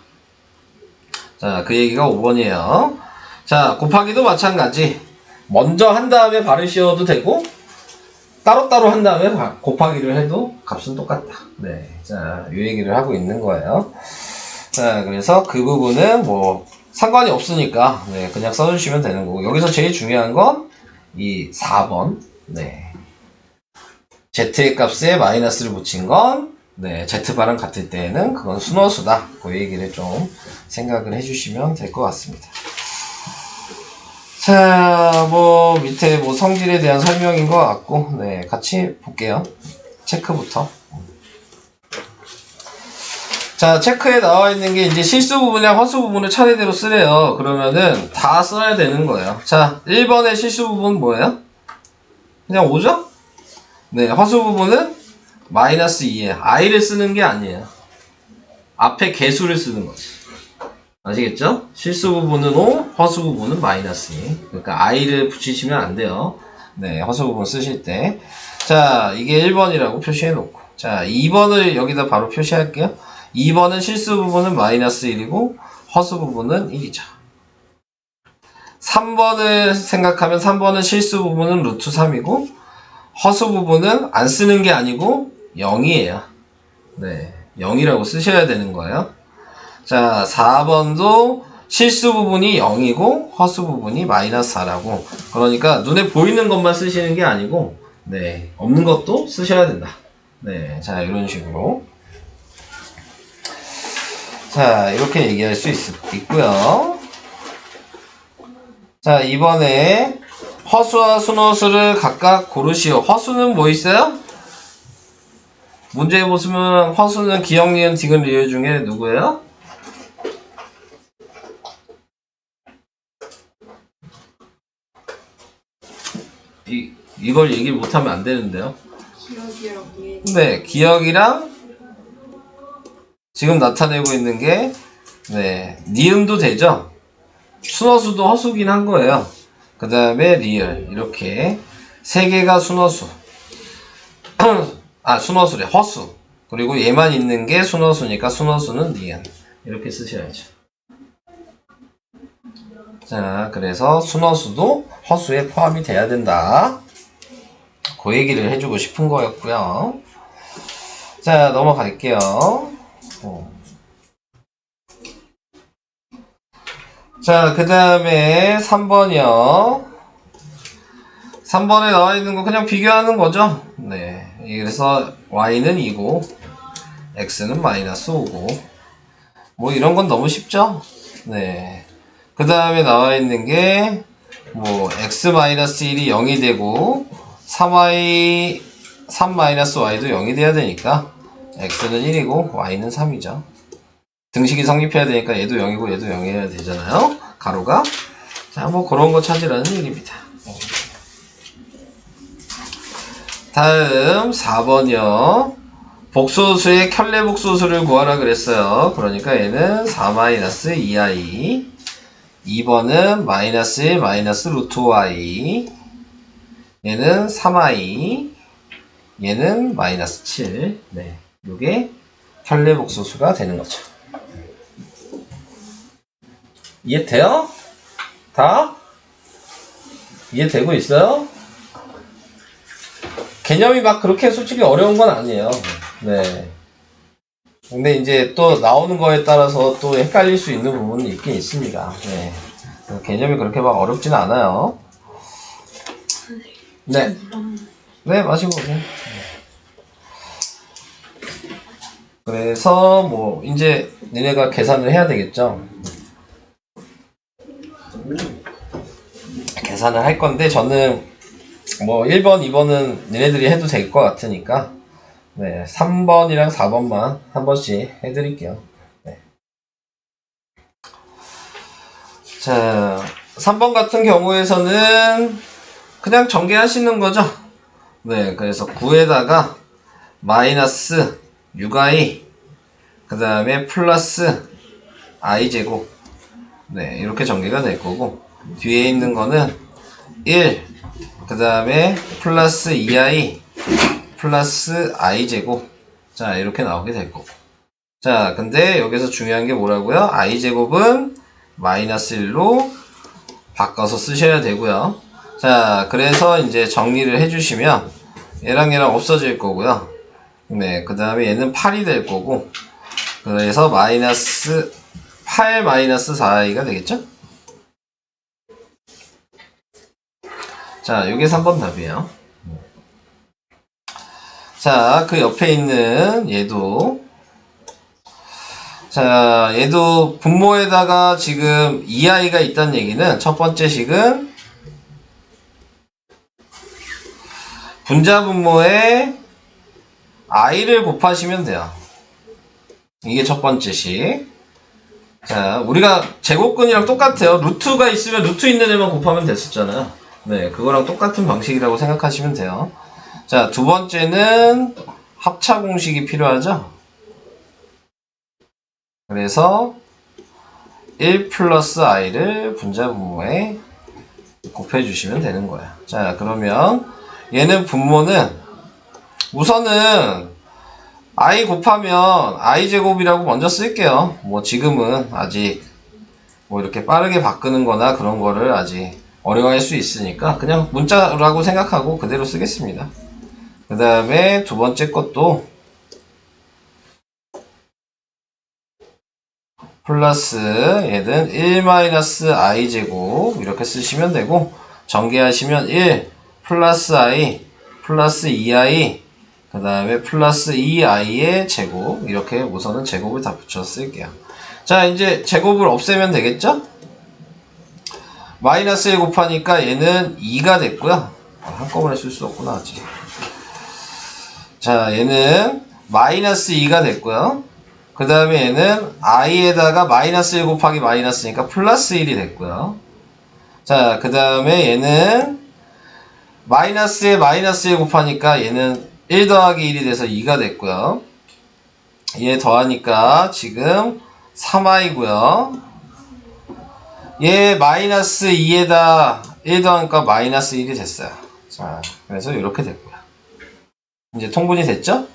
Speaker 1: 자, 그 얘기가 5번이에요. 자, 곱하기도 마찬가지. 먼저 한 다음에 발을 씌워도 되고, 따로따로 한 다음에 곱하기를 해도 값은 똑같다. 네. 자, 이 얘기를 하고 있는 거예요. 자, 그래서 그 부분은 뭐, 상관이 없으니까, 네, 그냥 써주시면 되는 거고. 여기서 제일 중요한 건, 이 4번. 네. z의 값에 마이너스를 붙인 건, 네, z바랑 같을 때에는 그건 순허수다. 그 얘기를 좀 생각을 해주시면 될 것 같습니다. 자, 뭐, 밑에 뭐 성질에 대한 설명인 것 같고, 네, 같이 볼게요. 체크부터. 자, 체크에 나와 있는 게 이제 실수 부분이랑 허수 부분을 차례대로 쓰래요. 그러면은 다 써야 되는 거예요. 자, 1번의 실수 부분 뭐예요? 그냥 5죠? 네, 허수 부분은 마이너스 2예요. i를 쓰는 게 아니에요. 앞에 개수를 쓰는 거지. 아시겠죠? 실수 부분은 5, 허수 부분은 마이너스 2. 그러니까 i를 붙이시면 안 돼요. 네, 허수 부분 쓰실 때. 자, 이게 1번이라고 표시해 놓고. 자, 2번을 여기다 바로 표시할게요. 2번은 실수 부분은 마이너스 1이고, 허수 부분은 1이죠. 3번을 생각하면 3번은 실수 부분은 루트 3이고, 허수 부분은 안 쓰는 게 아니고 0이에요. 네, 0이라고 쓰셔야 되는 거예요. 자, 4번도 실수 부분이 0이고 허수 부분이 마이너스 4라고. 그러니까 눈에 보이는 것만 쓰시는 게 아니고, 네, 없는 것도 쓰셔야 된다. 네, 자, 이런 식으로. 자, 이렇게 얘기할 수 있고요. 자, 이번에 허수와 순허수를 각각 고르시오. 허수는 뭐 있어요? 문제에 보시면 허수는 기역, 니은, 디귿, 리을 중에 누구예요? 이걸 얘기 못하면 안 되는데요.
Speaker 2: 기억이랑 이해.
Speaker 1: 네, 기역이랑 지금 나타내고 있는 게, 네, 니은도 되죠? 순허수도 허수긴 한 거예요. 그 다음에 리을. 이렇게 세 개가 순허수. 아, 순허수래. 허수. 그리고 얘만 있는 게 순허수니까 순허수는 니은. 이렇게 쓰셔야죠. 자, 그래서 순허수도 허수에 포함이 돼야 된다. 그 얘기를 해주고 싶은 거였고요. 자, 넘어갈게요. 자, 그 다음에 3번이요. 3번에 나와 있는 거 그냥 비교하는 거죠. 네. 그래서 y는 2고, x는 마이너스 5고, 뭐 이런 건 너무 쉽죠? 네. 그 다음에 나와 있는 게, 뭐, x 마이너스 1이 0이 되고, 3y, 3 마이너스 y도 0이 돼야 되니까, x는 1이고, y는 3이죠. 등식이 성립해야 되니까 얘도 0이고 얘도 0이어야 되잖아요. 가로가. 자, 뭐 그런 거 찾으라는 얘기입니다. 다음 4번이요. 복소수의 켤레복소수를 구하라 그랬어요. 그러니까 얘는 4-2i. 2번은 마이너스 1 마이너스 루트 y. 얘는 3i. 얘는 마이너스 7. 네, 요게 켤레복소수가 되는 거죠. 이해돼요? 다? 이해되고 있어요? 개념이 막 그렇게 솔직히 어려운 건 아니에요. 네. 근데 이제 또 나오는 거에 따라서 또 헷갈릴 수 있는 부분이 있긴 있습니다. 네. 개념이 그렇게 막 어렵진 않아요. 네. 네, 마시고 오세요. 그래서 뭐 이제 니네가 계산을 해야 되겠죠. 계산을 할 건데 저는 뭐 1번, 2번은 니네들이 해도 될 것 같으니까 네, 3번이랑 4번만 한 번씩 해드릴게요. 자, 3번 같은 경우에서는 그냥 전개하시는 거죠. 네, 그래서 9에다가 마이너스 6i 그 다음에 플러스 i제곱 네, 이렇게 전개가 될 거고 뒤에 있는 거는 1 그 다음에 플러스 2i 플러스 i제곱 자 이렇게 나오게 될 거고 자 근데 여기서 중요한 게 뭐라고요? i제곱은 마이너스 1로 바꿔서 쓰셔야 되고요. 자 그래서 이제 정리를 해주시면 얘랑 없어질 거고요. 네, 그 다음에 얘는 8이 될 거고 그래서 마이너스 8 마이너스 4i가 되겠죠? 자, 요게 3번 답이에요. 자, 그 옆에 있는 얘도 자, 얘도 분모에다가 지금 2i가 있다는 얘기는 첫 번째 식은 분자 분모에 i를 곱하시면 돼요. 이게 첫 번째 식. 자, 우리가 제곱근이랑 똑같아요. 루트가 있으면 루트 있는 애만 곱하면 됐었잖아요. 네, 그거랑 똑같은 방식이라고 생각하시면 돼요. 자, 두 번째는 합차 공식이 필요하죠. 그래서 1 플러스 i를 분자 분모에 곱해주시면 되는 거예요. 자, 그러면 얘는 분모는 우선은 i 곱하면 i 제곱이라고 먼저 쓸게요. 뭐 지금은 아직 뭐 이렇게 빠르게 바꾸는 거나 그런 거를 아직 어려워할 수 있으니까 그냥 문자라고 생각하고 그대로 쓰겠습니다. 그 다음에 두 번째 것도 플러스 얘는 1-i 제곱 이렇게 쓰시면 되고 전개하시면 1 플러스 i 플러스 2i 그 다음에 플러스 2i의 제곱 이렇게 우선은 제곱을 다 붙여 쓸게요. 자 이제 제곱을 없애면 되겠죠? 마이너스 1 곱하니까 얘는 2가 됐고요. 한꺼번에 쓸 수 없구나 아직. 자 얘는 마이너스 2가 됐고요. 그 다음에 얘는 i에다가 마이너스 1 곱하기 마이너스니까 플러스 1이 됐고요. 자 그 다음에 얘는 마이너스에 마이너스 1 곱하니까 얘는 1 더하기 1이 돼서 2가 됐고요. 얘 더하니까 지금 3i고요. 얘 마이너스 2에다 1 더하니까 마이너스 1이 됐어요. 자, 그래서 이렇게 됐고요. 이제 통분이 됐죠?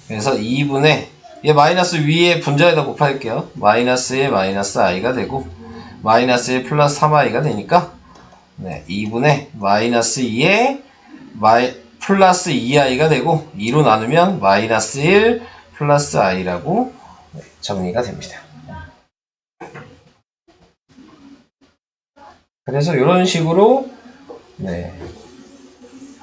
Speaker 1: 그래서 2분의 얘 마이너스 위에 분자에다 곱할게요. 마이너스 1 마이너스 i가 되고 마이너스 1 플러스 3i가 되니까 네, 2분의 마이너스 2에 플러스 2i가 되고 2로 나누면 마이너스 1 플러스 i라고 정리가 됩니다. 그래서 이런 식으로 네.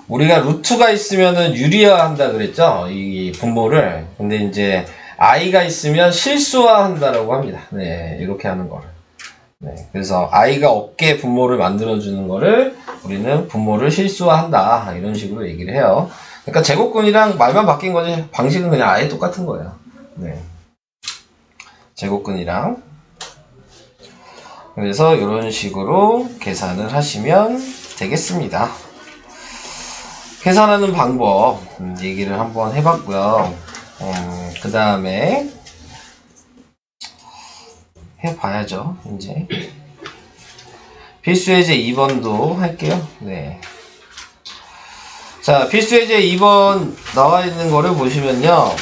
Speaker 1: 우리가 루트가 있으면은 유리화한다 그랬죠? 이 분모를. 근데 이제 i가 있으면 실수화한다라고 합니다. 네, 이렇게 하는 거를. 네, 그래서 i가 없게 분모를 만들어주는 거를 우리는 분모를 실수화한다 이런 식으로 얘기를 해요. 그러니까 제곱근이랑 말만 바뀐 거지 방식은 그냥 아예 똑같은 거예요. 네, 제곱근이랑 그래서 이런 식으로 계산을 하시면 되겠습니다. 계산하는 방법 얘기를 한번 해봤고요. 그 다음에 해봐야죠. 이제 필수예제 2번도 할게요. 네. 자, 필수예제 2번 나와 있는 거를 보시면요.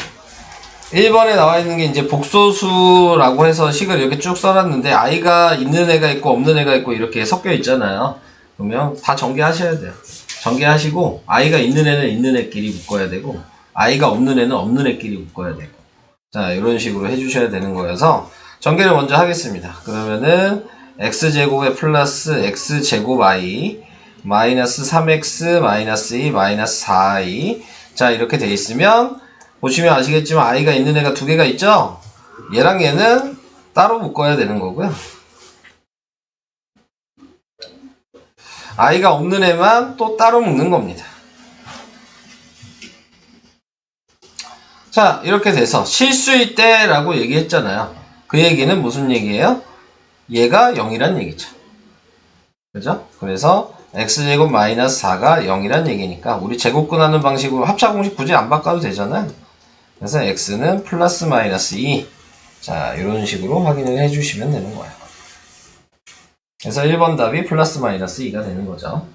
Speaker 1: 1번에 나와 있는 게 이제 복소수라고 해서 식을 이렇게 쭉 써놨는데 i가 있는 애가 있고 없는 애가 있고 이렇게 섞여 있잖아요. 그러면 다 전개하셔야 돼요. 전개하시고 i가 있는 애는 있는 애끼리 묶어야 되고 i가 없는 애는 없는 애끼리 묶어야 되고 자 이런 식으로 해주셔야 되는 거여서 전개를 먼저 하겠습니다. 그러면은 x제곱에 플러스 x제곱 i 마이너스 3x 마이너스 2 마이너스 4i 자 이렇게 돼 있으면 보시면 아시겠지만 i가 있는 애가 두 개가 있죠? 얘랑 얘는 따로 묶어야 되는 거고요. i가 없는 애만 또 따로 묶는 겁니다. 자 이렇게 돼서 실수일 때라고 얘기했잖아요. 그 얘기는 무슨 얘기예요? 얘가 0이란 얘기죠. 그죠? 그래서 x제곱 마이너스 4가 0이란 얘기니까 우리 제곱근하는 방식으로 합차공식 굳이 안 바꿔도 되잖아요. 그래서 x는 플러스 마이너스 2. 자, 이런 식으로 확인을 해주시면 되는 거예요. 그래서 1번 답이 플러스 마이너스 2가 되는 거죠.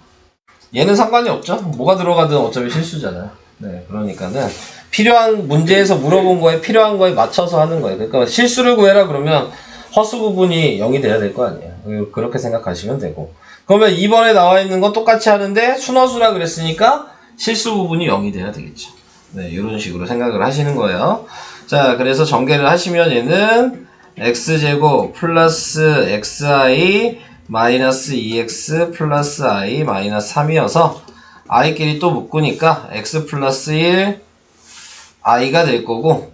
Speaker 1: 얘는 상관이 없죠. 뭐가 들어가든 어차피 실수잖아요. 네, 그러니까는 필요한 문제에서 물어본 거에 필요한 거에 맞춰서 하는 거예요. 그러니까 실수를 구해라 그러면 허수 부분이 0이 돼야 될 거 아니에요. 그렇게 생각하시면 되고. 그러면 2번에 나와 있는 건 똑같이 하는데 순허수라 그랬으니까 실수 부분이 0이 돼야 되겠죠. 네, 이런 식으로 생각을 하시는 거예요. 자, 그래서 전개를 하시면 얘는 x제곱 플러스 xi 마이너스 2x 플러스 i 마이너스 3이어서 i끼리 또 묶으니까 x 플러스 1 i가 될 거고,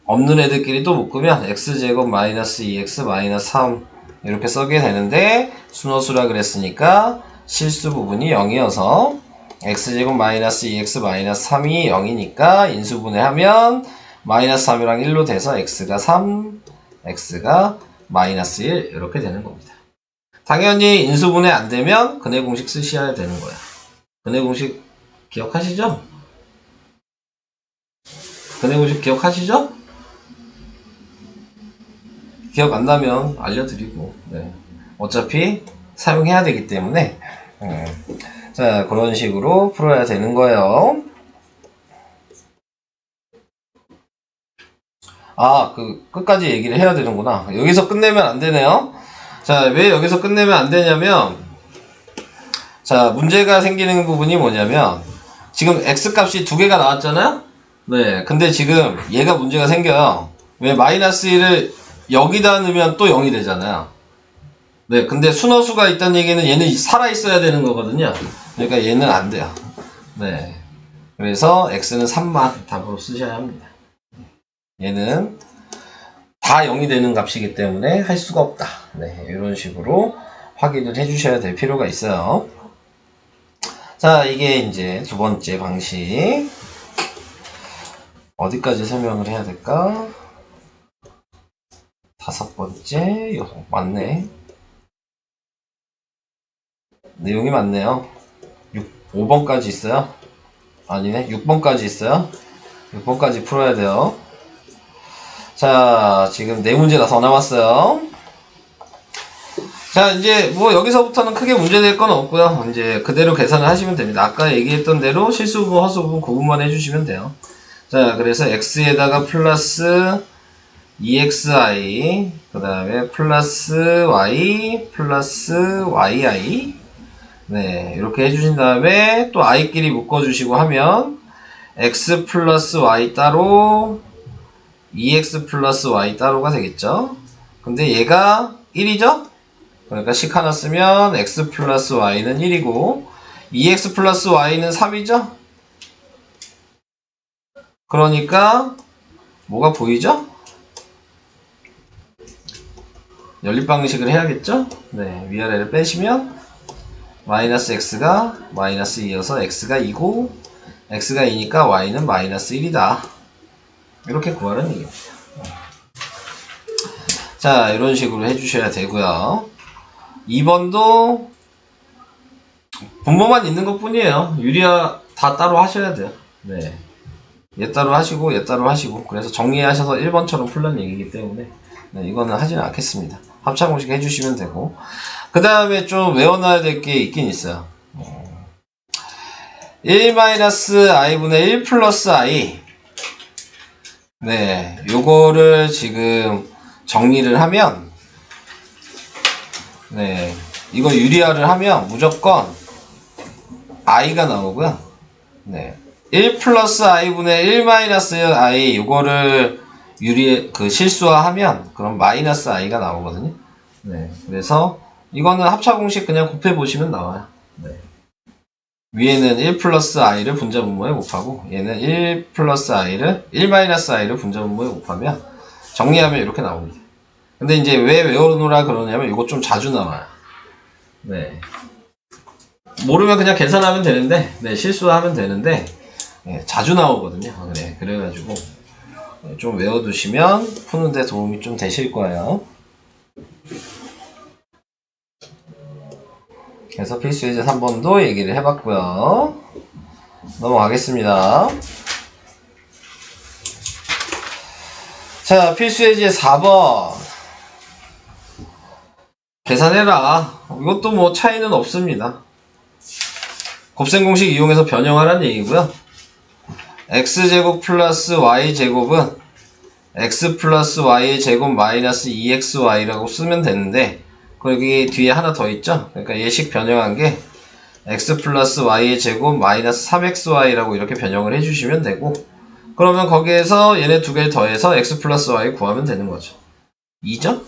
Speaker 1: 없는 애들끼리 또 묶으면 x제곱 마이너스 2x 마이너스 3 이렇게 써게 되는데, 순허수라 그랬으니까 실수 부분이 0이어서 x제곱 마이너스 2x 마이너스 3이 0이니까 인수분해하면 마이너스 3이랑 1로 돼서 x가 3, x가 마이너스 1 이렇게 되는 겁니다. 당연히 인수분해 안 되면 근해 공식 쓰셔야 되는 거야. 근해 공식 기억하시죠? 근해 공식 기억하시죠? 기억 안 나면 알려드리고, 네. 어차피 사용해야 되기 때문에, 자, 그런 식으로 풀어야 되는 거예요. 아, 끝까지 얘기를 해야 되는구나. 여기서 끝내면 안 되네요. 자, 왜 여기서 끝내면 안 되냐면, 자, 문제가 생기는 부분이 뭐냐면, 지금 x값이 두 개가 나왔잖아요? 네, 근데 지금 얘가 문제가 생겨요. 왜 마이너스 1을 여기다 넣으면 또 0이 되잖아요. 네, 근데 순허수가 있다는 얘기는 얘는 살아있어야 되는 거거든요. 그러니까 얘는 안 돼요. 네. 그래서 x는 3만 답으로 쓰셔야 합니다. 얘는 다 0이 되는 값이기 때문에 할 수가 없다. 네, 이런 식으로 확인을 해주셔야 될 필요가 있어요. 자, 이게 이제 두 번째 방식. 어디까지 설명을 해야 될까? 다섯 번째, 맞네. 내용이 많네요. 5번까지 있어요. 아니네, 6번까지 있어요. 6번까지 풀어야 돼요. 자, 지금 4문제 다 더 남았어요. 자, 이제 뭐 여기서부터는 크게 문제될 건 없고요. 이제 그대로 계산을 하시면 됩니다. 아까 얘기했던 대로 실수 부분, 허수 부분 구분만 해주시면 돼요. 자, 그래서 x에다가 플러스 2xi, 그 다음에 플러스 y, 플러스 yi. 네, 이렇게 해주신 다음에 또 i끼리 묶어주시고 하면 x 플러스 y 따로, 2x 플러스 y 따로가 되겠죠. 근데 얘가 1이죠? 그러니까 식 하나 쓰면 x 플러스 y는 1이고 2x 플러스 y는 3이죠? 그러니까 뭐가 보이죠? 연립방식을 해야겠죠? 네, 위아래를 빼시면 마이너스 x가 마이너스 2여서 x가 2고 x가 2니까 y는 마이너스 1이다. 이렇게 구하라는 얘기입니다. 자, 이런 식으로 해주셔야 되고요. 2번도 분모만 있는 것 뿐이에요. 유리화 다 따로 하셔야 돼요. 네. 얘 따로 하시고 얘 따로 하시고, 그래서 정리하셔서 1번처럼 풀는 얘기이기 때문에 네, 이거는 하지는 않겠습니다. 합차공식 해주시면 되고, 그 다음에 좀 외워놔야 될 게 있긴 있어요. 1-i분의 1 플러스 i. 네, 요거를 지금 정리를 하면, 네, 이거 유리화를 하면 무조건 i가 나오고요. 네, 1 플러스 i분의 1 마이너스 i, 요거를 실수화하면 그럼 마이너스 i가 나오거든요. 네, 그래서 이거는 합차공식 그냥 곱해보시면 나와요. 네. 위에는 1 플러스 i를 분자분모에 곱하고, 얘는 1 플러스 i를 1 마이너스 i를 분자분모에 곱하면 정리하면 이렇게 나옵니다. 근데 이제 왜 외워놓으라 그러냐면 이거 좀 자주 나와요. 네. 모르면 그냥 계산하면 되는데, 네, 실수하면 되는데, 네, 자주 나오거든요. 네, 그래가지고 좀 외워두시면 푸는데 도움이 좀 되실 거예요. 그래서 필수예제 3번도 얘기를 해봤고요. 넘어가겠습니다. 자, 필수예제 4번. 계산해라. 이것도 뭐 차이는 없습니다. 곱셈 공식 이용해서 변형하라는 얘기고요. x제곱 플러스 y제곱은 x 플러스 y의 제곱 마이너스 2xy라고 쓰면 되는데, 거기 뒤에 하나 더 있죠? 그러니까 예식 변형한 게 x 플러스 y의 제곱 마이너스 3xy라고 이렇게 변형을 해주시면 되고, 그러면 거기에서 얘네 두 개를 더해서 x 플러스 y 구하면 되는 거죠. 2죠?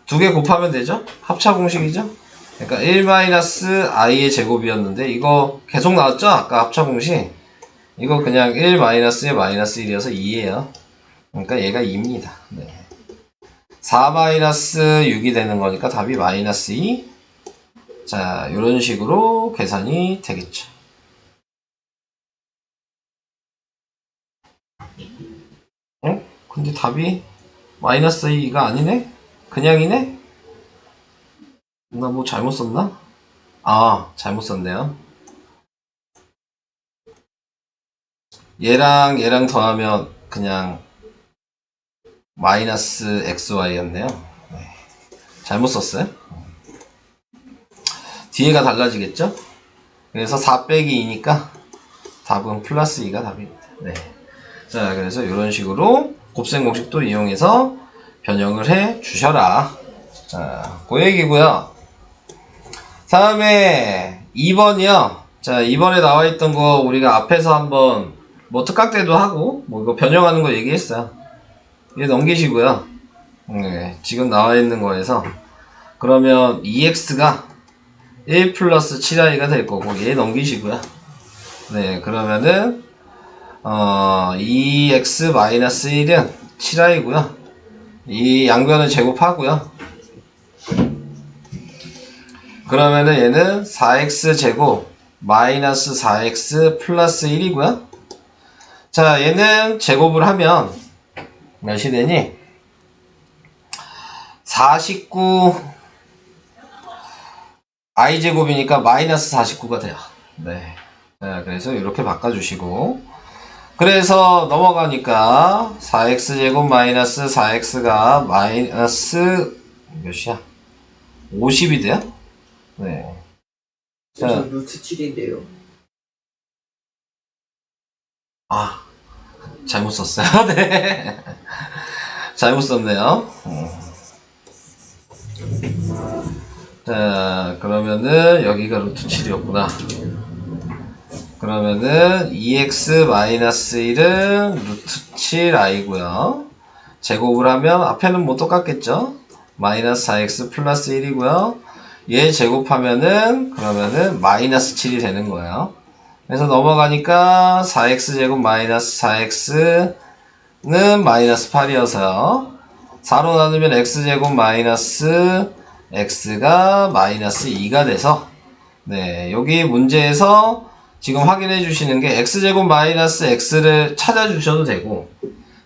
Speaker 1: 두 개 곱하면 되죠? 합차 공식이죠? 그러니까 1 마이너스 i의 제곱이었는데, 이거 계속 나왔죠? 아까 합차 공식. 이거 그냥 1 마이너스의 마이너스 1이어서 2예요. 그러니까 얘가 2입니다. 네. 4 마이너스 6이 되는 거니까 답이 마이너스 2. 자, 이런 식으로 계산이 되겠죠. 어? 근데 답이 마이너스 2가 아니네? 그냥이네? 나 뭐 잘못 썼나? 아, 잘못 썼네요. 얘랑 더하면 그냥 마이너스 xy였네요. 네. 잘못 썼어요. 뒤에가 달라지겠죠? 그래서 4 빼기 2니까 답은 플러스 2가 답입니다. 네. 자, 그래서 이런 식으로 곱셈 공식도 이용해서 변형을 해 주셔라. 자, 그 얘기고요. 다음에 2번이요. 자, 2번에 나와 있던 거 우리가 앞에서 한번 뭐 특각대도 하고 뭐 이거 변형하는 거 얘기했어요. 얘 넘기시고요. 네, 지금 나와 있는 거에서 그러면 2x가 1 플러스 7i가 될 거고 얘 넘기시고요. 네, 그러면은 2x 마이너스 1은 7i고요. 이 양변을 제곱하고요. 그러면은 얘는 4x 제곱 마이너스 4x 플러스 1이고요. 자, 얘는 제곱을 하면 몇이 되니? 49 i제곱이니까 마이너스 49가 돼요. 네. 자, 그래서 이렇게 바꿔주시고, 그래서 넘어가니까 4x제곱 마이너스 4x가 마이너스 몇이야? 50이 돼요? 네.
Speaker 4: 저
Speaker 1: 자,
Speaker 4: 루트 7인데요.
Speaker 1: 아, 잘못 썼어요. 네. 잘못 썼네요. 자, 그러면은 여기가 루트 7이었구나. 그러면은 2x-1은 루트 7i고요. 제곱을 하면 앞에는 뭐 똑같겠죠? 마이너스 4x 플러스 1이고요. 얘 제곱하면은 그러면은 마이너스 7이 되는 거예요. 그래서 넘어가니까 4x제곱 마이너스 4x는 마이너스 8이어서요. 4로 나누면 x제곱 마이너스 x가 마이너스 2가 돼서, 네, 여기 문제에서 지금 확인해 주시는 게 x제곱 마이너스 x를 찾아주셔도 되고,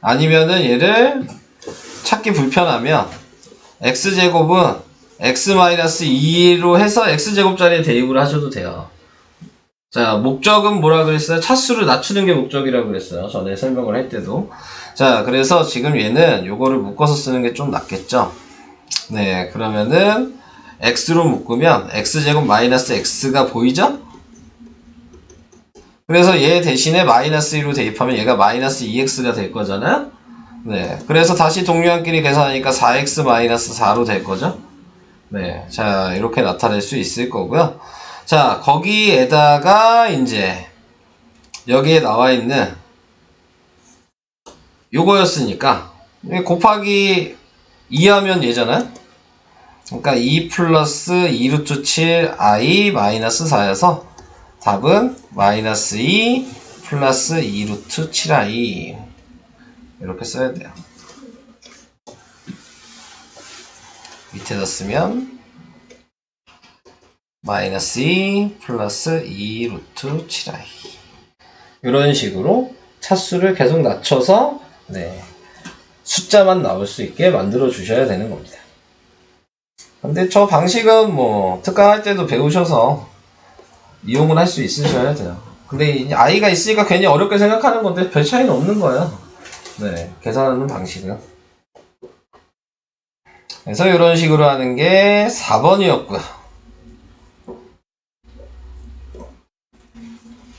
Speaker 1: 아니면은 얘를 찾기 불편하면 x제곱은 x 마이너스 2로 해서 x제곱 자리에 대입을 하셔도 돼요. 자, 목적은 뭐라 그랬어요? 차수를 낮추는 게 목적이라고 그랬어요. 전에 설명을 할 때도. 자, 그래서 지금 얘는 요거를 묶어서 쓰는 게 좀 낫겠죠? 네, 그러면은 x로 묶으면 x제곱 마이너스 x가 보이죠? 그래서 얘 대신에 마이너스 1로 대입하면 얘가 마이너스 2x가 될 거잖아요? 네, 그래서 다시 동류한끼리 계산하니까 4x 마이너스 4로 될 거죠? 네, 자, 이렇게 나타낼 수 있을 거고요. 자, 거기에다가 이제 여기에 나와 있는 요거였으니까 곱하기 2 하면 얘잖아요? 그러니까 2 플러스 2 루트 7i 마이너스 4여서 답은 마이너스 2 플러스 2 루트 7i 이렇게 써야 돼요. 밑에다 쓰면 마이너스 2 플러스 2 루트 7i 이런 식으로 차수를 계속 낮춰서, 네, 숫자만 나올 수 있게 만들어 주셔야 되는 겁니다. 근데 저 방식은 뭐 특강할 때도 배우셔서 이용을 할 수 있으셔야 돼요. 근데 이제 아이가 있으니까 괜히 어렵게 생각하는 건데 별 차이는 없는 거예요. 네, 계산하는 방식은. 그래서 이런 식으로 하는 게 4번이었고요.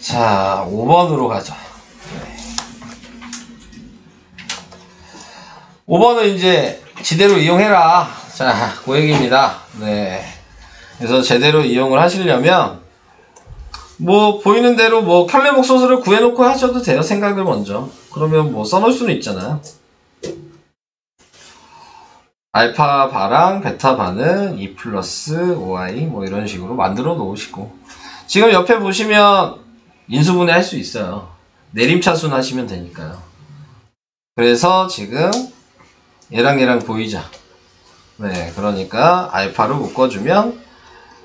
Speaker 1: 자, 5번으로 가죠. 5번은 이제 지대로 이용해라. 자, 그 얘기입니다. 네. 그래서 제대로 이용을 하시려면 뭐 보이는 대로 뭐 켤레목 소스를 구해놓고 하셔도 돼요. 생각을 먼저. 그러면 뭐 써놓을 수는 있잖아요. 알파 바랑 베타 바는 2 플러스 5i 뭐 이런 식으로 만들어 놓으시고, 지금 옆에 보시면 인수분해 할 수 있어요. 내림차순 하시면 되니까요. 그래서 지금 얘랑 얘랑 보이죠? 네, 그러니까 알파로 묶어주면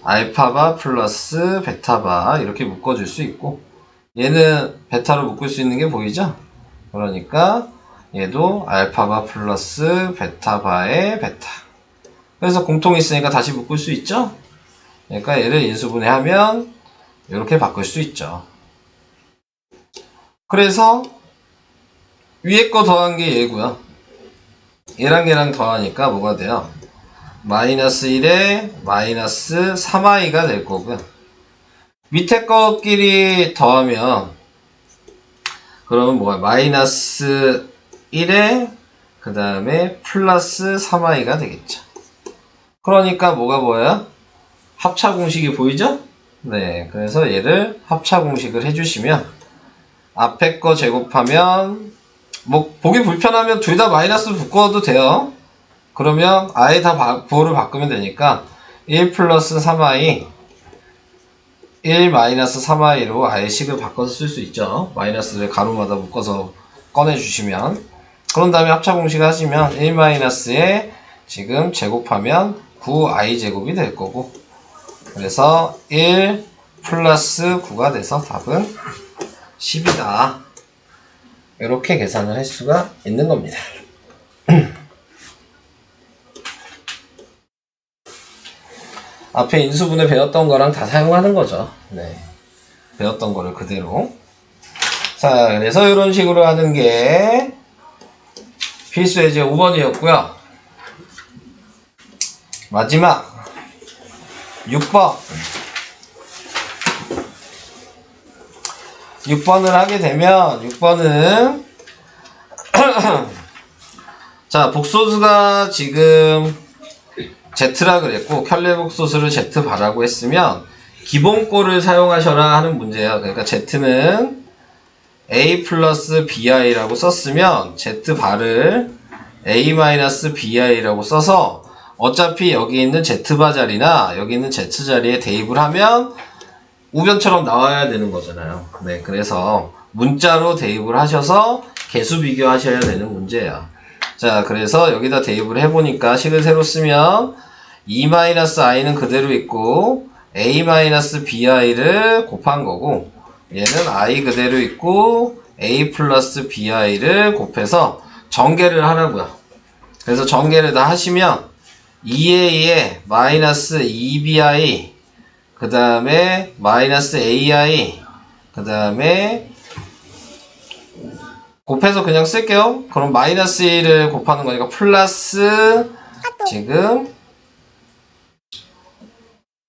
Speaker 1: 알파바 플러스 베타바 이렇게 묶어줄 수 있고, 얘는 베타로 묶을 수 있는 게 보이죠? 그러니까 얘도 알파바 플러스 베타바의 베타. 그래서 공통이 있으니까 다시 묶을 수 있죠? 그러니까 얘를 인수분해하면 이렇게 바꿀 수 있죠. 그래서 위에 거 더한 게 얘고요. 얘랑 얘랑 더하니까 뭐가 돼요? 마이너스 1에 마이너스 3i가 될 거고요. 밑에 거끼리 더하면 그러면 뭐가 마이너스 1에 그 다음에 플러스 3i가 되겠죠. 그러니까 뭐가 보여요? 합차 공식이 보이죠? 네, 그래서 얘를 합차 공식을 해주시면 앞에 거 제곱하면 뭐 보기 불편하면 둘 다 마이너스 묶어도 돼요. 그러면 아예 다 부호를 바꾸면 되니까 1 플러스 3i 1 마이너스 3i로 아예 식을 바꿔서 쓸 수 있죠. 마이너스를 가로마다 묶어서 꺼내주시면, 그런 다음에 합차 공식 하시면 1 마이너스에 지금 제곱하면 9i 제곱이 될 거고, 그래서 1 플러스 9가 돼서 답은 10이다. 이렇게 계산을 할 수가 있는 겁니다. 앞에 인수분해 배웠던 거랑 다 사용하는 거죠. 네. 배웠던 거를 그대로. 자, 그래서 이런 식으로 하는 게 필수 예제 5번이었고요. 마지막 6번. 6번을 하게 되면 6번은 자, 복소수가 지금 Z라 그랬고 켤레목 소수를 Z 바라고 했으면 기본꼴을 사용하셔라 하는 문제예요. 그러니까 Z는 A 플러스 BI라고 썼으면 Z 바를 A 마이너스 BI라고 써서 어차피 여기 있는 Z바 자리나 여기 있는 Z 자리에 대입을 하면 우변처럼 나와야 되는 거잖아요. 네, 그래서 문자로 대입을 하셔서 개수 비교하셔야 되는 문제예요. 자, 그래서 여기다 대입을 해보니까 식을 새로 쓰면 2-i는 그대로 있고 a-bi를 곱한 거고, 얘는 i 그대로 있고 a 플러스 bi를 곱해서 전개를 하라고요. 그래서 전개를 다 하시면 2a에 마이너스 2bi 그 다음에 마이너스 ai 그 다음에 곱해서 그냥 쓸게요. 그럼 마이너스 1을 곱하는 거니까 플러스 지금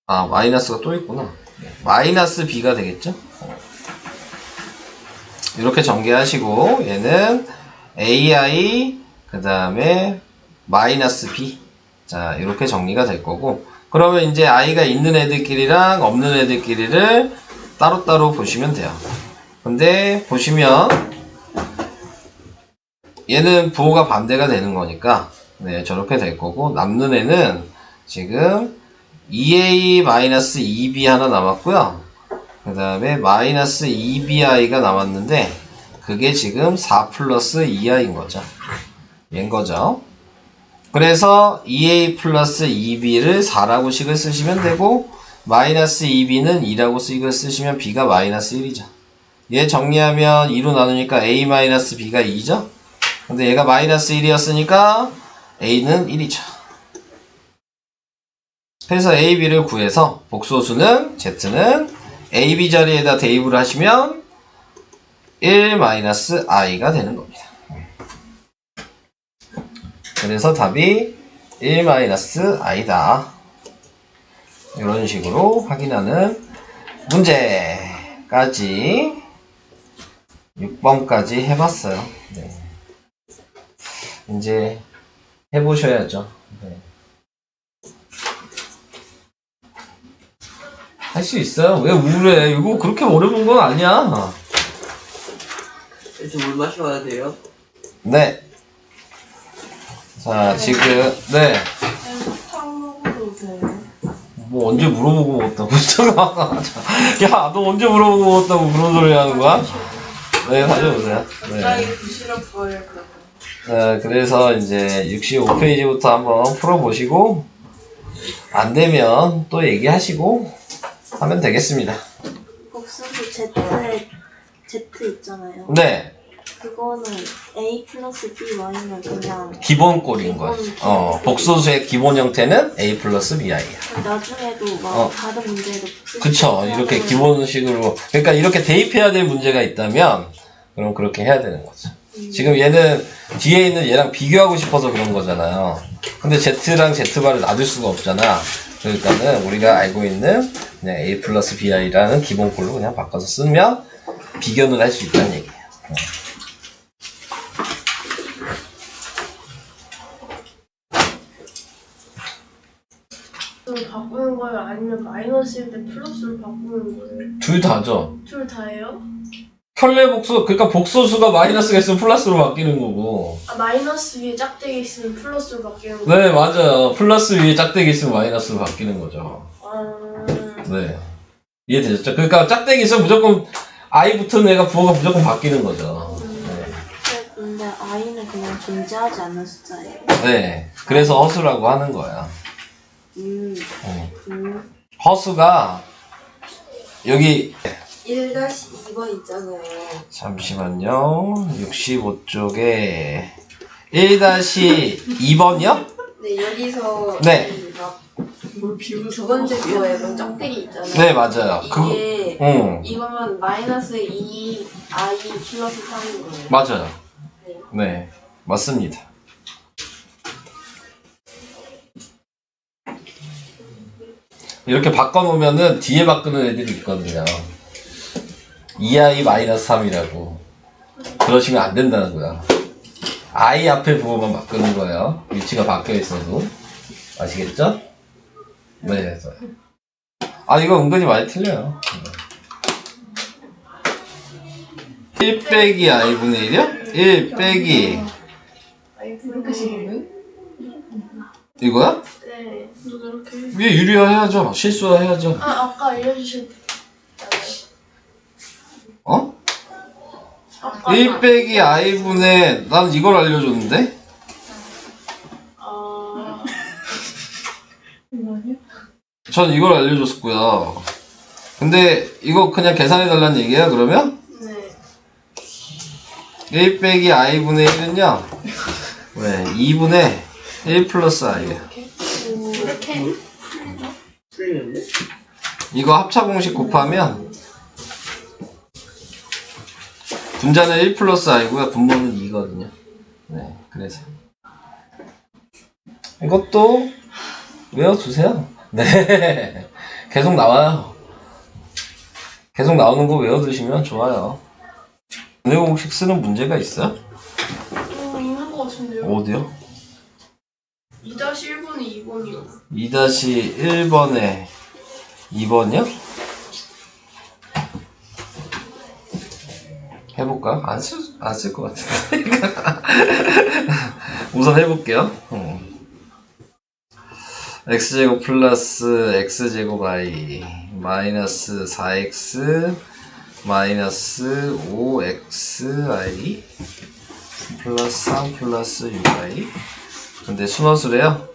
Speaker 1: 마이너스가 또 있구나. 마이너스 b가 되겠죠? 이렇게 전개하시고 얘는 ai 그 다음에 마이너스 b, 자 이렇게 정리가 될 거고, 그러면 이제 i가 있는 애들끼리랑 없는 애들끼리를 따로따로 보시면 돼요. 근데 보시면 얘는 부호가 반대가 되는 거니까 네, 저렇게 될 거고, 남는 애는 지금 2a-2b 하나 남았고요. 그 다음에 마이너스 2bi가 남았는데 그게 지금 4 플러스 2i인 거죠. 얘인 거죠. 그래서 2a 플러스 2b를 4라고 식을 쓰시면 되고, 마이너스 2b는 2라고 식을 쓰시면 b가 마이너스 1이죠. 얘 정리하면 2로 나누니까 a 마이너스 b가 2죠. 근데 얘가 마이너스 1이었으니까 a는 1이죠. 그래서 A, B를 구해서 복소수는 Z는 A, B 자리에다 대입을 하시면 1-i가 되는 겁니다. 그래서 답이 1-i다. 이런 식으로 확인하는 문제까지 6번까지 해봤어요. 네. 이제 해보셔야죠. 네. 할 수 있어요. 왜 우울해? 이거 그렇게 어려운 건 아니야.
Speaker 4: 그래서 물 마셔야 돼요.
Speaker 1: 네. 자, 지금, 네.
Speaker 3: 탕 먹어도 돼요?
Speaker 1: 뭐 언제 물어보고 먹었다고. 야, 너 언제 물어보고 먹었다고 그런 소리 하는 거야? 네, 가져오세요. 네.
Speaker 3: 갑자기 부시럽 보일 거예요.
Speaker 1: 그래서 이제 65페이지부터 한번 풀어보시고, 안 되면 또 얘기하시고 하면 되겠습니다.
Speaker 5: 복수수 Z 있잖아요.
Speaker 1: 네.
Speaker 5: 그거는 A 플러스 B Y는 그냥
Speaker 1: 기본 꼴인 거예요. 복소수의 기본 형태는 A 플러스 BI야.
Speaker 5: 나중에도 막 다른 문제도 복수수
Speaker 1: 그쵸. 이렇게 기본식으로. 그러니까 이렇게 대입해야 될 문제가 있다면, 그럼 그렇게 해야 되는 거죠. 지금 얘는 뒤에 있는 얘랑 비교하고 싶어서 그런 거잖아요. 근데 Z랑 Z바를 놔둘 수가 없잖아. 그러니까는 우리가 알고 있는 그냥 A 플러스 BI라는 기본꼴로 그냥 바꿔서 쓰면 비교는 할 수 있다는 얘기예요.
Speaker 3: 플러스로 바꾸는 거예요? 아니면 마이너스일 때 플러스로 바꾸는 거예요?
Speaker 1: 둘 다죠.
Speaker 3: 둘 다예요?
Speaker 1: 켤레 복수, 그러니까 복소수가 마이너스가 있으면 플러스로 바뀌는 거고.
Speaker 3: 아, 마이너스 위에 짝대기 있으면 플러스로 바뀌는 거예요?
Speaker 1: 네, 맞아요. 플러스 위에 짝대기 있으면 마이너스로 바뀌는 거죠. 네. 이해되셨죠? 그러니까 짝대기 있으면 무조건 I 붙은 애가 부호가 무조건 바뀌는 거죠. 네.
Speaker 5: 근데 I는 그냥 존재하지 않는 숫자예요.
Speaker 1: 네. 그래서 허수라고 하는 거야. 허수가 여기
Speaker 2: 1-2번 있잖아요.
Speaker 1: 잠시만요. 65쪽에 1-2번이요?
Speaker 2: 네, 여기서
Speaker 1: 네.
Speaker 2: 두 번째 거에 뭐 짝대기 있잖아요.
Speaker 1: 네, 맞아요.
Speaker 2: 이게 이거면 마이너스 2i 플러스 3인 거예요.
Speaker 1: 맞아요.
Speaker 2: 네.
Speaker 1: 네, 맞습니다. 이렇게 바꿔놓으면은 뒤에 바꾸는 애들이 있거든요. 2i-3이라고. 그러시면 안 된다는 거야. i 앞에 부호만 바꾸는 거예요. 위치가 바뀌어 있어도. 아시겠죠? 네. 아, 이거 은근히 많이 틀려요. 1 빼기 i분의 1이요? 1 빼기 이거야?
Speaker 3: 네. 이렇게.
Speaker 1: 위에 유리화 해야죠. 실수화 해야죠.
Speaker 3: 아, 아까 알려주신.
Speaker 1: 어?
Speaker 3: 아까
Speaker 1: 1 빼기 i분의 난 이걸 알려줬는데? 전 이걸 알려줬고요. 근데 이거 그냥 계산해달라는 얘기야 그러면?
Speaker 3: 네.
Speaker 1: 1 빼기 i분의 1은요 왜 2분의 1 플러스 i예요.
Speaker 3: 이렇게.
Speaker 4: 틀리는데?
Speaker 1: 이거 합차 공식 곱하면 분자는 1 플러스 i고요. 분모는 2거든요. 네, 그래서 이것도 외워두세요. 네, 계속 나와요. 계속 나오는 거 외워두시면 좋아요. 분해 공식 쓰는 문제가 있어요?
Speaker 3: 있는 거 같은데요?
Speaker 1: 어디요?
Speaker 3: 2-1번에 2번이요.
Speaker 1: 2-1번에 2번이요? 해볼까요? 안 쓸 것 같은데. 우선 해볼게요. x제곱 플러스 x제곱 i 마이너스 4x 마이너스 5xi 플러스 3 플러스 6i 근데 순원수래요.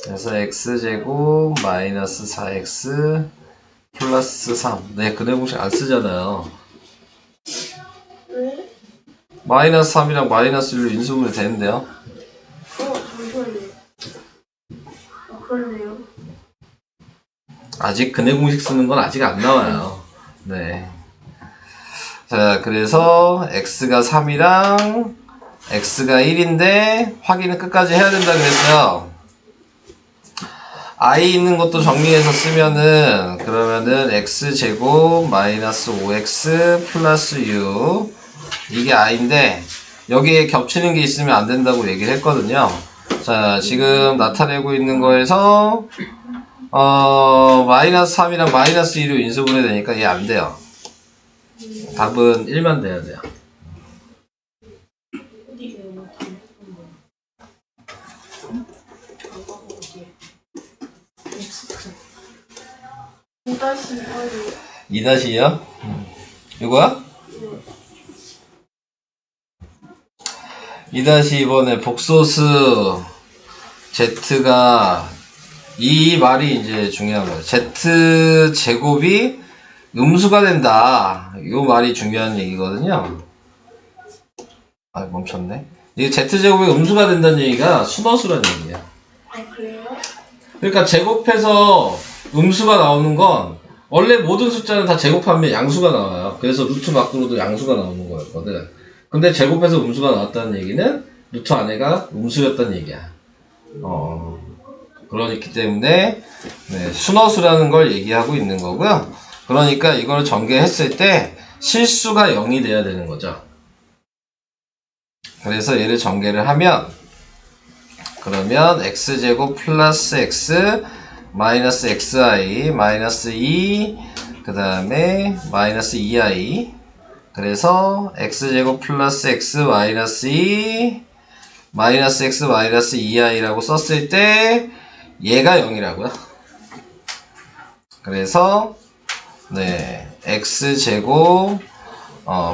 Speaker 1: 그래서 x제곱 마이너스 4x 플러스 3 네, 근해 공식 안 쓰잖아요.
Speaker 3: 왜?
Speaker 1: 마이너스 3이랑 마이너스 1로 인수분해 되는데요.
Speaker 3: 잠시만요. 그렇네요.
Speaker 1: 아직 근해 공식 쓰는 건 아직 안 나와요. 네. 자, 그래서 x가 3이랑 x가 1인데 확인은 끝까지 해야 된다 그랬어요. i 있는 것도 정리해서 쓰면은 그러면은 x제곱 마이너스 5x 플러스 u 이게 i인데 여기에 겹치는 게 있으면 안 된다고 얘기를 했거든요. 자, 지금 나타내고 있는 거에서 마이너스 3이랑 마이너스 2로 인수분해 되니까 얘 안 돼요. 답은 1만 돼야 돼요.
Speaker 3: 다시 빨리.
Speaker 1: 2-2요? 이거야? 2-2번에 복소수 z가 이 말이 이제 중요한 거예요. z 제곱이 음수가 된다. 이 말이 중요한 얘기거든요. 아, 멈췄네. 이 z 제곱이 음수가 된다는 얘기가 순어수라는 얘기예요.
Speaker 3: 아, 그래요?
Speaker 1: 그러니까 제곱해서 음수가 나오는 건 원래 모든 숫자는 다 제곱하면 양수가 나와요. 그래서 루트 밖으로도 양수가 나오는 거였거든. 근데 제곱해서 음수가 나왔다는 얘기는 루트 안에가 음수였다는 얘기야. 그렇기 때문에 네, 순어수라는 걸 얘기하고 있는 거고요. 그러니까 이걸 전개했을 때 실수가 0이 돼야 되는 거죠. 그래서 얘를 전개를 하면 그러면 x제곱 플러스 x 마이너스 xi 마이너스 2 그 다음에 마이너스 2i 그래서 x제곱 플러스 x 마이너스 2 마이너스 x 마이너스 2i라고 썼을 때 얘가 0이라고요. 그래서 네 x제곱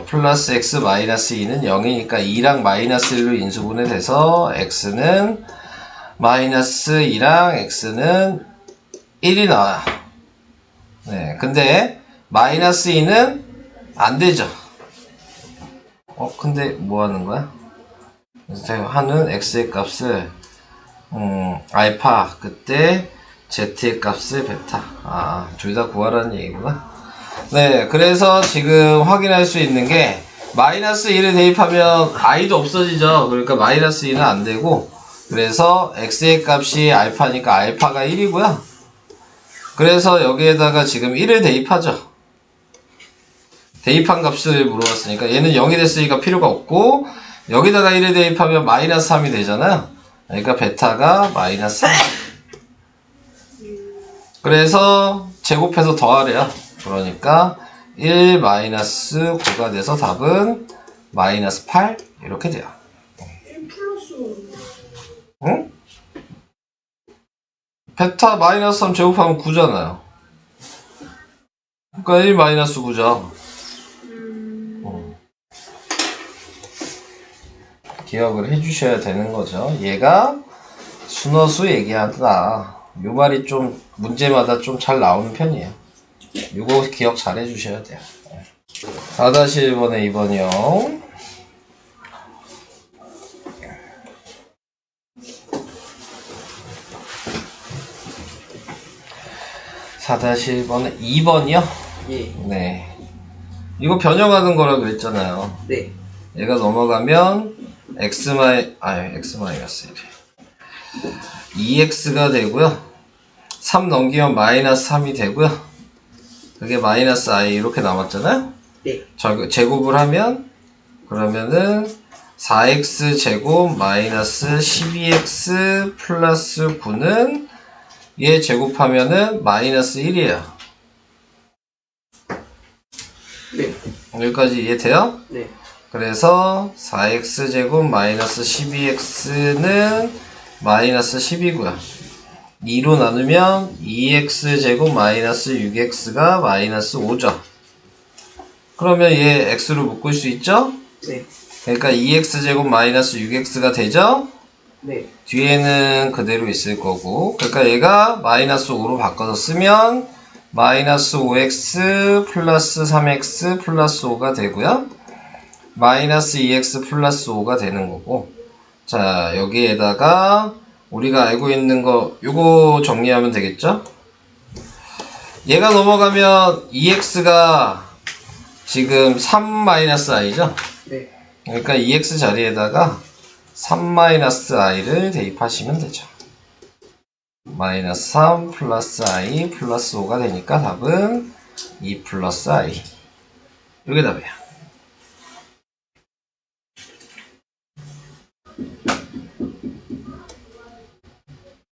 Speaker 1: 플러스 x 마이너스 2는 0이니까 2랑 마이너스 1로 인수분해 돼서 x는 마이너스 2랑 x는 1이 나와요. 네, 근데 마이너스 2는 안 되죠. 근데 뭐 하는 거야? 그래서 하는 x의 값을 알파 그때 z의 값을 베타 둘 다 구하라는 얘기구나. 네, 그래서 지금 확인할 수 있는 게 마이너스 1을 대입하면 i도 없어지죠. 그러니까 마이너스 2는 안 되고 그래서 x의 값이 알파니까 알파가 1이고요. 그래서 여기에다가 지금 1을 대입하죠. 대입한 값을 물어봤으니까 얘는 0이 됐으니까 필요가 없고 여기다가 1을 대입하면 마이너스 3이 되잖아요. 그러니까 베타가 마이너스 3. 그래서 제곱해서 더하래요. 그러니까 1 마이너스 9가 돼서 답은 마이너스 8 이렇게 돼요.
Speaker 3: 1 플러스
Speaker 1: 응? 베타 마이너스 3 제곱하면 9잖아요. 그러니까 1 마이너스 9죠. 기억을 해주셔야 되는 거죠. 얘가 순어수 얘기한다. 요 말이 좀 문제마다 좀 잘 나오는 편이에요. 요거 기억 잘 해주셔야 돼요. 4-1번에 2번이요. (4-1번에) 2번이요?
Speaker 4: 예.
Speaker 1: 네. 이거 변형하는 거라 그랬잖아요.
Speaker 4: 네.
Speaker 1: 얘가 넘어가면 x-1 2x가 되고요. 3 넘기면 마이너스 3이 되고요. 그게 마이너스 i 이렇게 남았잖아요.
Speaker 4: 네.
Speaker 1: 제곱을 하면 그러면은 4x 제곱 마이너스 12x 플러스 9는 얘 제곱하면은 마이너스 1이에요.
Speaker 4: 네.
Speaker 1: 여기까지 이해돼요?
Speaker 4: 네.
Speaker 1: 그래서 4x 제곱 마이너스 12x는 마이너스 10이고요. 2로 나누면 2x 제곱 마이너스 6x가 마이너스 5죠. 그러면 얘 x로 묶을 수 있죠?
Speaker 4: 네.
Speaker 1: 그러니까 2x 제곱 마이너스 6x가 되죠?
Speaker 4: 네.
Speaker 1: 뒤에는 그대로 있을 거고 그러니까 얘가 마이너스 5로 바꿔서 쓰면 마이너스 5x 플러스 3x 플러스 5가 되고요. 마이너스 2x 플러스 5가 되는 거고 자 여기에다가 우리가 알고 있는 거 요거 정리하면 되겠죠? 얘가 넘어가면 2x가 지금 3-i죠?
Speaker 4: 네.
Speaker 1: 그러니까 2x 자리에다가 3-i를 대입하시면 되죠. 마이너스 3 플러스 i 플러스 5가 되니까 답은 2 플러스 i. 이게 답이야.